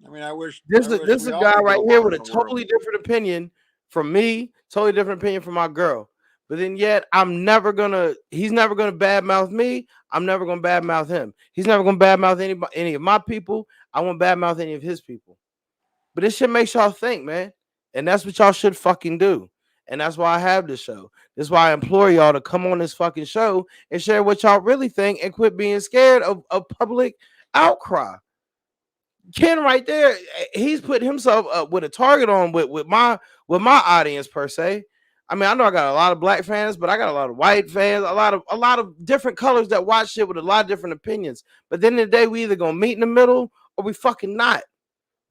F: I mean, I wish
A: This
F: we
A: is a
F: all
A: guy
F: could get
A: right here
F: along
A: with a
F: in the world.
A: totally different opinion from me, totally different opinion from my girl. But then yet he's never gonna badmouth me. I'm never gonna badmouth him. He's never gonna badmouth any of my people. I won't badmouth any of his people. But this shit makes y'all think, man. And that's what y'all should fucking do. And that's why I have this show. This is why I implore y'all to come on this fucking show and share what y'all really think and quit being scared of public outcry. Ken right there, he's put himself up with a target on with my audience per se. I mean, I know I got a lot of black fans, but I got a lot of white fans, a lot of different colors that watch shit with a lot of different opinions. But at the end of the day, we either gonna meet in the middle or we fucking not.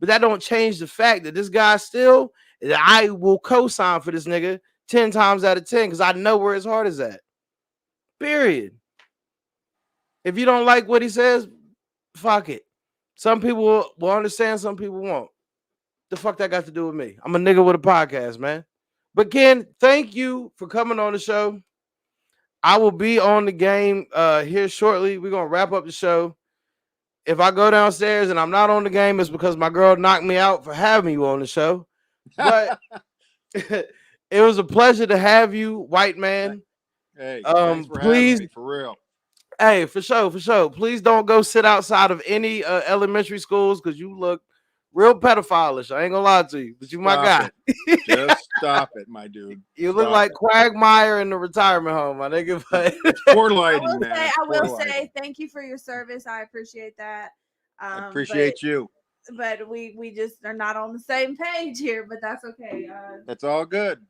A: But that don't change the fact that this guy still, I will co-sign for this nigga 10 times out of 10 because I know where his heart is at. Period. If you don't like what he says, fuck it. Some people will understand, some people won't. The fuck that got to do with me? I'm a nigga with a podcast, man. But Ken, thank you for coming on the show. I will be on the game here shortly. We're gonna wrap up the show. If I go downstairs and I'm not on the game, it's because my girl knocked me out for having you on the show. But it was a pleasure to have you, white man.
F: Hey, thanks for having me, for real.
A: Hey, for sure. Please don't go sit outside of any elementary schools because you look real pedophilish. I ain't gonna lie to you, but you my guy.
F: Just stop it, my dude.
A: You look like Quagmire in the retirement home, my nigga. But
F: poor lighting, man.
B: I will say thank you for your service. I appreciate that.
F: I appreciate you.
B: But we just are not on the same page here, but that's okay.
F: That's all good.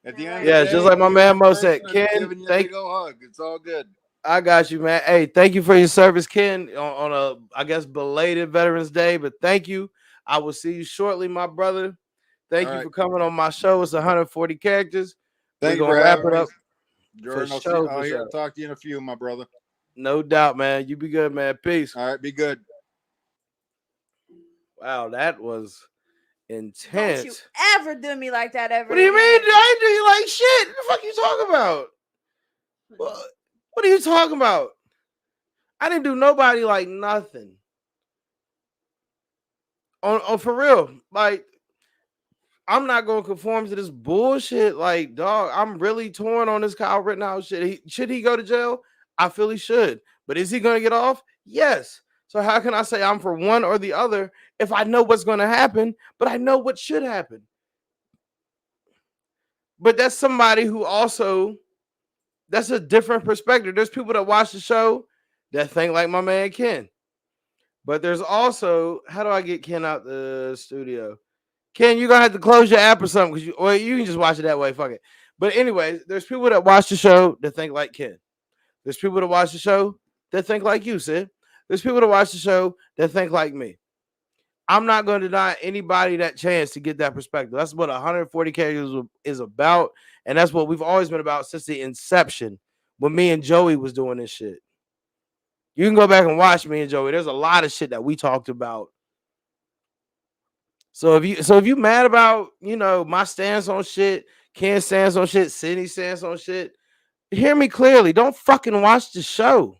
F: At the end,
A: of the day, just like my man Mo said, Ken,
F: thank you. Hug. It's all good.
A: I got you, man. Hey, thank you for your service, Ken, on a, I guess, belated Veterans Day. But thank you. I will see you shortly, my brother. Thank you for coming on my show. It's 140 characters.
F: Thank you
A: for
F: wrap
A: it up.
F: Jordan, I'll talk to you in a few, my brother.
A: No doubt, man. You be good, man. Peace.
F: All right, be good.
A: Wow, that was intense.
B: Don't you ever do me like that ever.
A: What do you mean? I ain't do you like shit. What the fuck you talking about? What are you talking about? I didn't do nobody like nothing. On for real. Like, I'm not gonna conform to this bullshit. Like, dog, I'm really torn on this Kyle Rittenhouse shit. Should he go to jail? I feel he should. But is he gonna get off? Yes. So how can I say I'm for one or the other if I know what's gonna happen, but I know what should happen? But that's somebody who also, that's a different perspective. There's people that watch the show that think like my man Ken. But there's also, how do I get Ken out the studio? Ken, you're gonna have to close your app or something, because you can just watch it that way. Fuck it. But anyways, there's people that watch the show that think like Ken. There's people that watch the show that think like you, Sid. There's people that watch the show that think like me. I'm not going to deny anybody that chance to get that perspective. That's what 140 characters is about, and that's what we've always been about since the inception when me and Joey was doing this shit. You can go back and watch me and Joey. There's a lot of shit that we talked about. So if you mad about, my stance on shit, Ken's stance on shit, Sydney's stance on shit, hear me clearly. Don't fucking watch the show.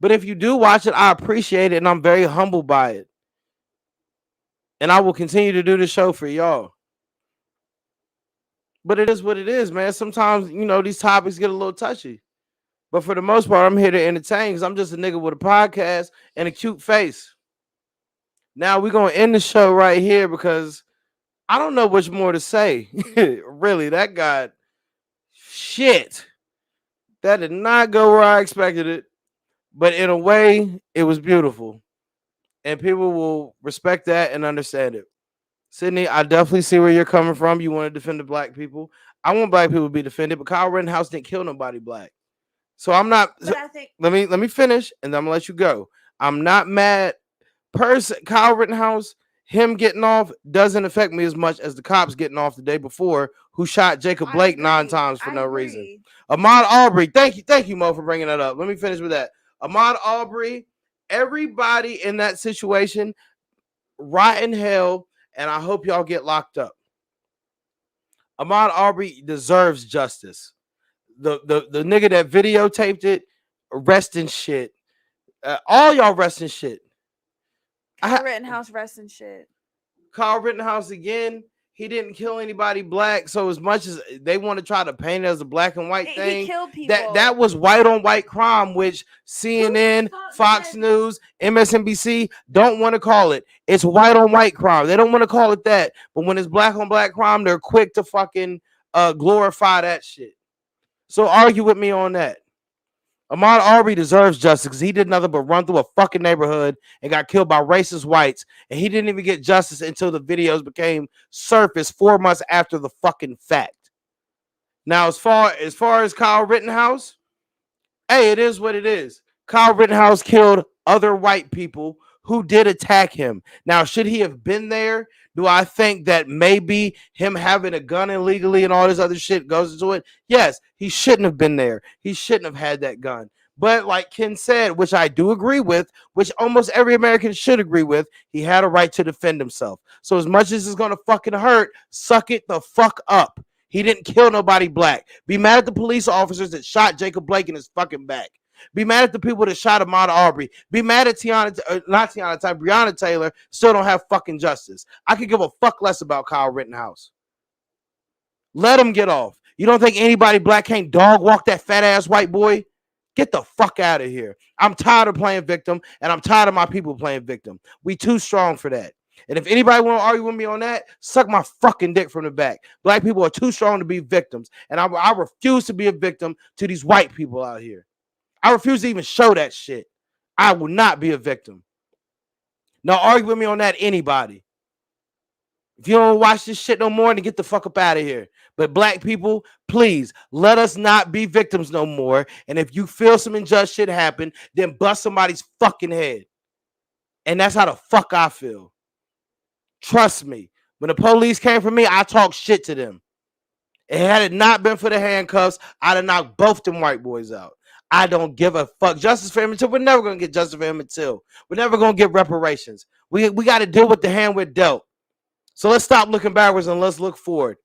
A: But if you do watch it, I appreciate it, and I'm very humbled by it. And I will continue to do the show for y'all. But it is what it is, man. Sometimes, these topics get a little touchy. But for the most part, I'm here to entertain because I'm just a nigga with a podcast and a cute face. Now we're gonna end the show right here because I don't know much more to say. Really, that got shit. That did not go where I expected it. But in a way, it was beautiful. And people will respect that and understand it. Sydney, I definitely see where you're coming from. You want to defend the black people. I want black people to be defended, but Kyle Rittenhouse didn't kill nobody black. So I'm not.
B: But I think
A: Let me finish, and then I'm gonna let you go. I'm not mad. Kyle Rittenhouse, him getting off doesn't affect me as much as the cops getting off the day before, who shot Jacob Blake 9 times for no reason. Ahmaud Arbery, thank you, Mo, for bringing that up. Let me finish with that. Ahmaud Arbery, everybody in that situation, rot in hell, and I hope y'all get locked up. Ahmaud Arbery deserves justice. The nigga that videotaped it, rest in shit. All y'all rest in shit.
B: Kyle Rittenhouse rest in shit.
A: Kyle Rittenhouse again. He didn't kill anybody black. So as much as they want to try to paint it as a black and white thing,
B: he killed people.
A: That was white on white crime, which CNN, Fox News, MSNBC don't want to call it. It's white on white crime. They don't want to call it that. But when it's black on black crime, they're quick to fucking glorify that shit. So argue with me on that. Ahmaud Arbery deserves justice because he did nothing but run through a fucking neighborhood and got killed by racist whites, and he didn't even get justice until the videos became surfaced 4 months after the fucking fact. Now, as far as Kyle Rittenhouse, hey, it is what it is. Kyle Rittenhouse killed other white people who did attack him. Now, should he have been there? Do I think that maybe him having a gun illegally and all this other shit goes into it? Yes, he shouldn't have been there. He shouldn't have had that gun. But like Ken said, which I do agree with, which almost every American should agree with, he had a right to defend himself. So as much as it's going to fucking hurt, suck it the fuck up. He didn't kill nobody black. Be mad at the police officers that shot Jacob Blake in his fucking back. Be mad at the people that shot Ahmaud Arbery. Be mad at Breonna Taylor still don't have fucking justice. I could give a fuck less about Kyle Rittenhouse. Let him get off. You don't think anybody black can't dog walk that fat ass white boy? Get the fuck out of here. I'm tired of playing victim, and I'm tired of my people playing victim. We too strong for that. And if anybody want to argue with me on that, suck my fucking dick from the back. Black people are too strong to be victims, and I refuse to be a victim to these white people out here. I refuse to even show that shit. I will not be a victim. Now argue with me on that, anybody. If you don't watch this shit no more, then get the fuck up out of here. But black people, please, let us not be victims no more. And if you feel some unjust shit happen, then bust somebody's fucking head. And that's how the fuck I feel. Trust me. When the police came for me, I talked shit to them. And had it not been for the handcuffs, I'd have knocked both them white boys out. I don't give a fuck. Justice for him until we're never going to get justice for him until. We're never going to get reparations. We got to deal with the hand we're dealt. So let's stop looking backwards and let's look forward.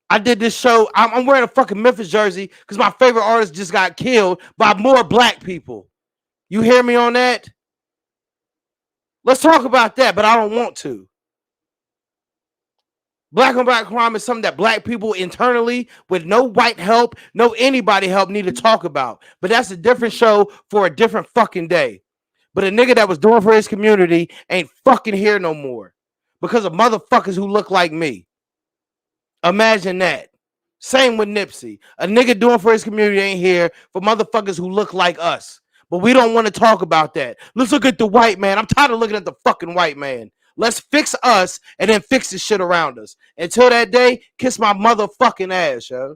A: I did this show. I'm wearing a fucking Memphis jersey because my favorite artist just got killed by more black people. You hear me on that? Let's talk about that, but I don't want to. Black on black crime is something that black people internally, with no white help, no anybody help, need to talk about. But that's a different show for a different fucking day. But a nigga that was doing for his community ain't fucking here no more because of motherfuckers who look like me. Imagine that. Same with Nipsey. A nigga doing for his community ain't here for motherfuckers who look like us. But we don't want to talk about that. Let's look at the white man. I'm tired of looking at the fucking white man. Let's fix us and then fix the shit around us. Until that day, kiss my motherfucking ass, yo.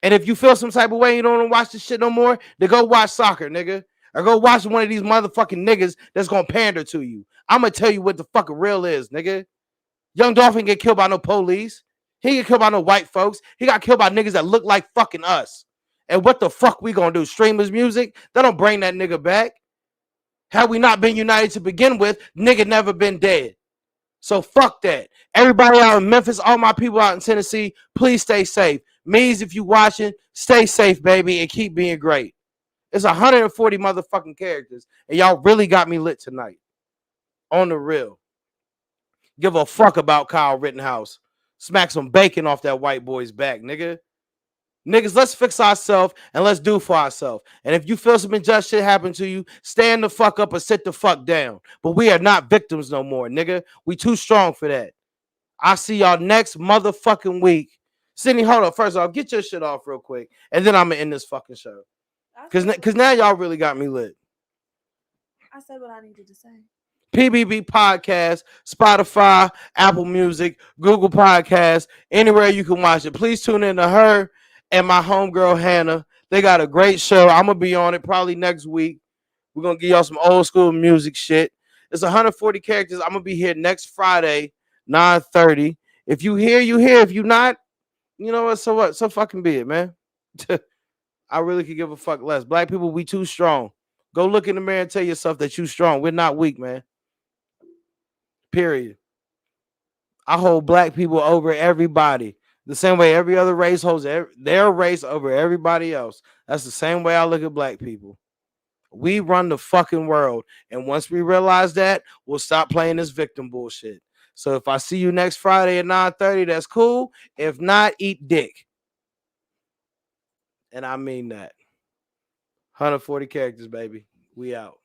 A: And if you feel some type of way and you don't want to watch this shit no more, then go watch soccer, nigga. Or go watch one of these motherfucking niggas that's gonna pander to you. I'm gonna tell you what the fucking real is, nigga. Young Dolph didn't get killed by no police. He didn't get killed by no white folks. He got killed by niggas that look like fucking us. And what the fuck we gonna do? Stream his music? That don't bring that nigga back. Had we not been united to begin with, nigga never been dead. So fuck that. Everybody out in Memphis, all my people out in Tennessee, please stay safe. Means if you watching, stay safe, baby, and keep being great. It's 140 motherfucking characters, and y'all really got me lit tonight. On the real. Give a fuck about Kyle Rittenhouse. Smack some bacon off that white boy's back, nigga. Niggas, let's fix ourselves and let's do for ourselves. And if you feel some unjust shit happen to you, stand the fuck up and sit the fuck down. But we are not victims no more, nigga. We too strong for that. I'll see y'all next motherfucking week. Sydney, hold up. First off, get your shit off real quick. And then I'm going to end this fucking show. Because now y'all really got me lit.
B: I said what I needed to say.
A: PBB Podcast, Spotify, Apple Music, Google Podcasts, anywhere you can watch it. Please tune in to her and my homegirl Hannah. They got a great show. I'm going to be on it probably next week. We're going to give y'all some old school music shit. It's 140 characters. I'm going to be here next Friday, 9:30. If you hear, you hear. If you not, you know what? So what? So fucking be it, man. I really could give a fuck less. Black people, we too strong. Go look in the mirror and tell yourself that you strong. We're not weak, man. Period. I hold black people over everybody. The same way every other race holds their race over everybody else. That's the same way I look at black people. We run the fucking world. And once we realize that, we'll stop playing this victim bullshit. So if I see you next Friday at 9:30, that's cool. If not, eat dick. And I mean that. 140 characters, baby. We out.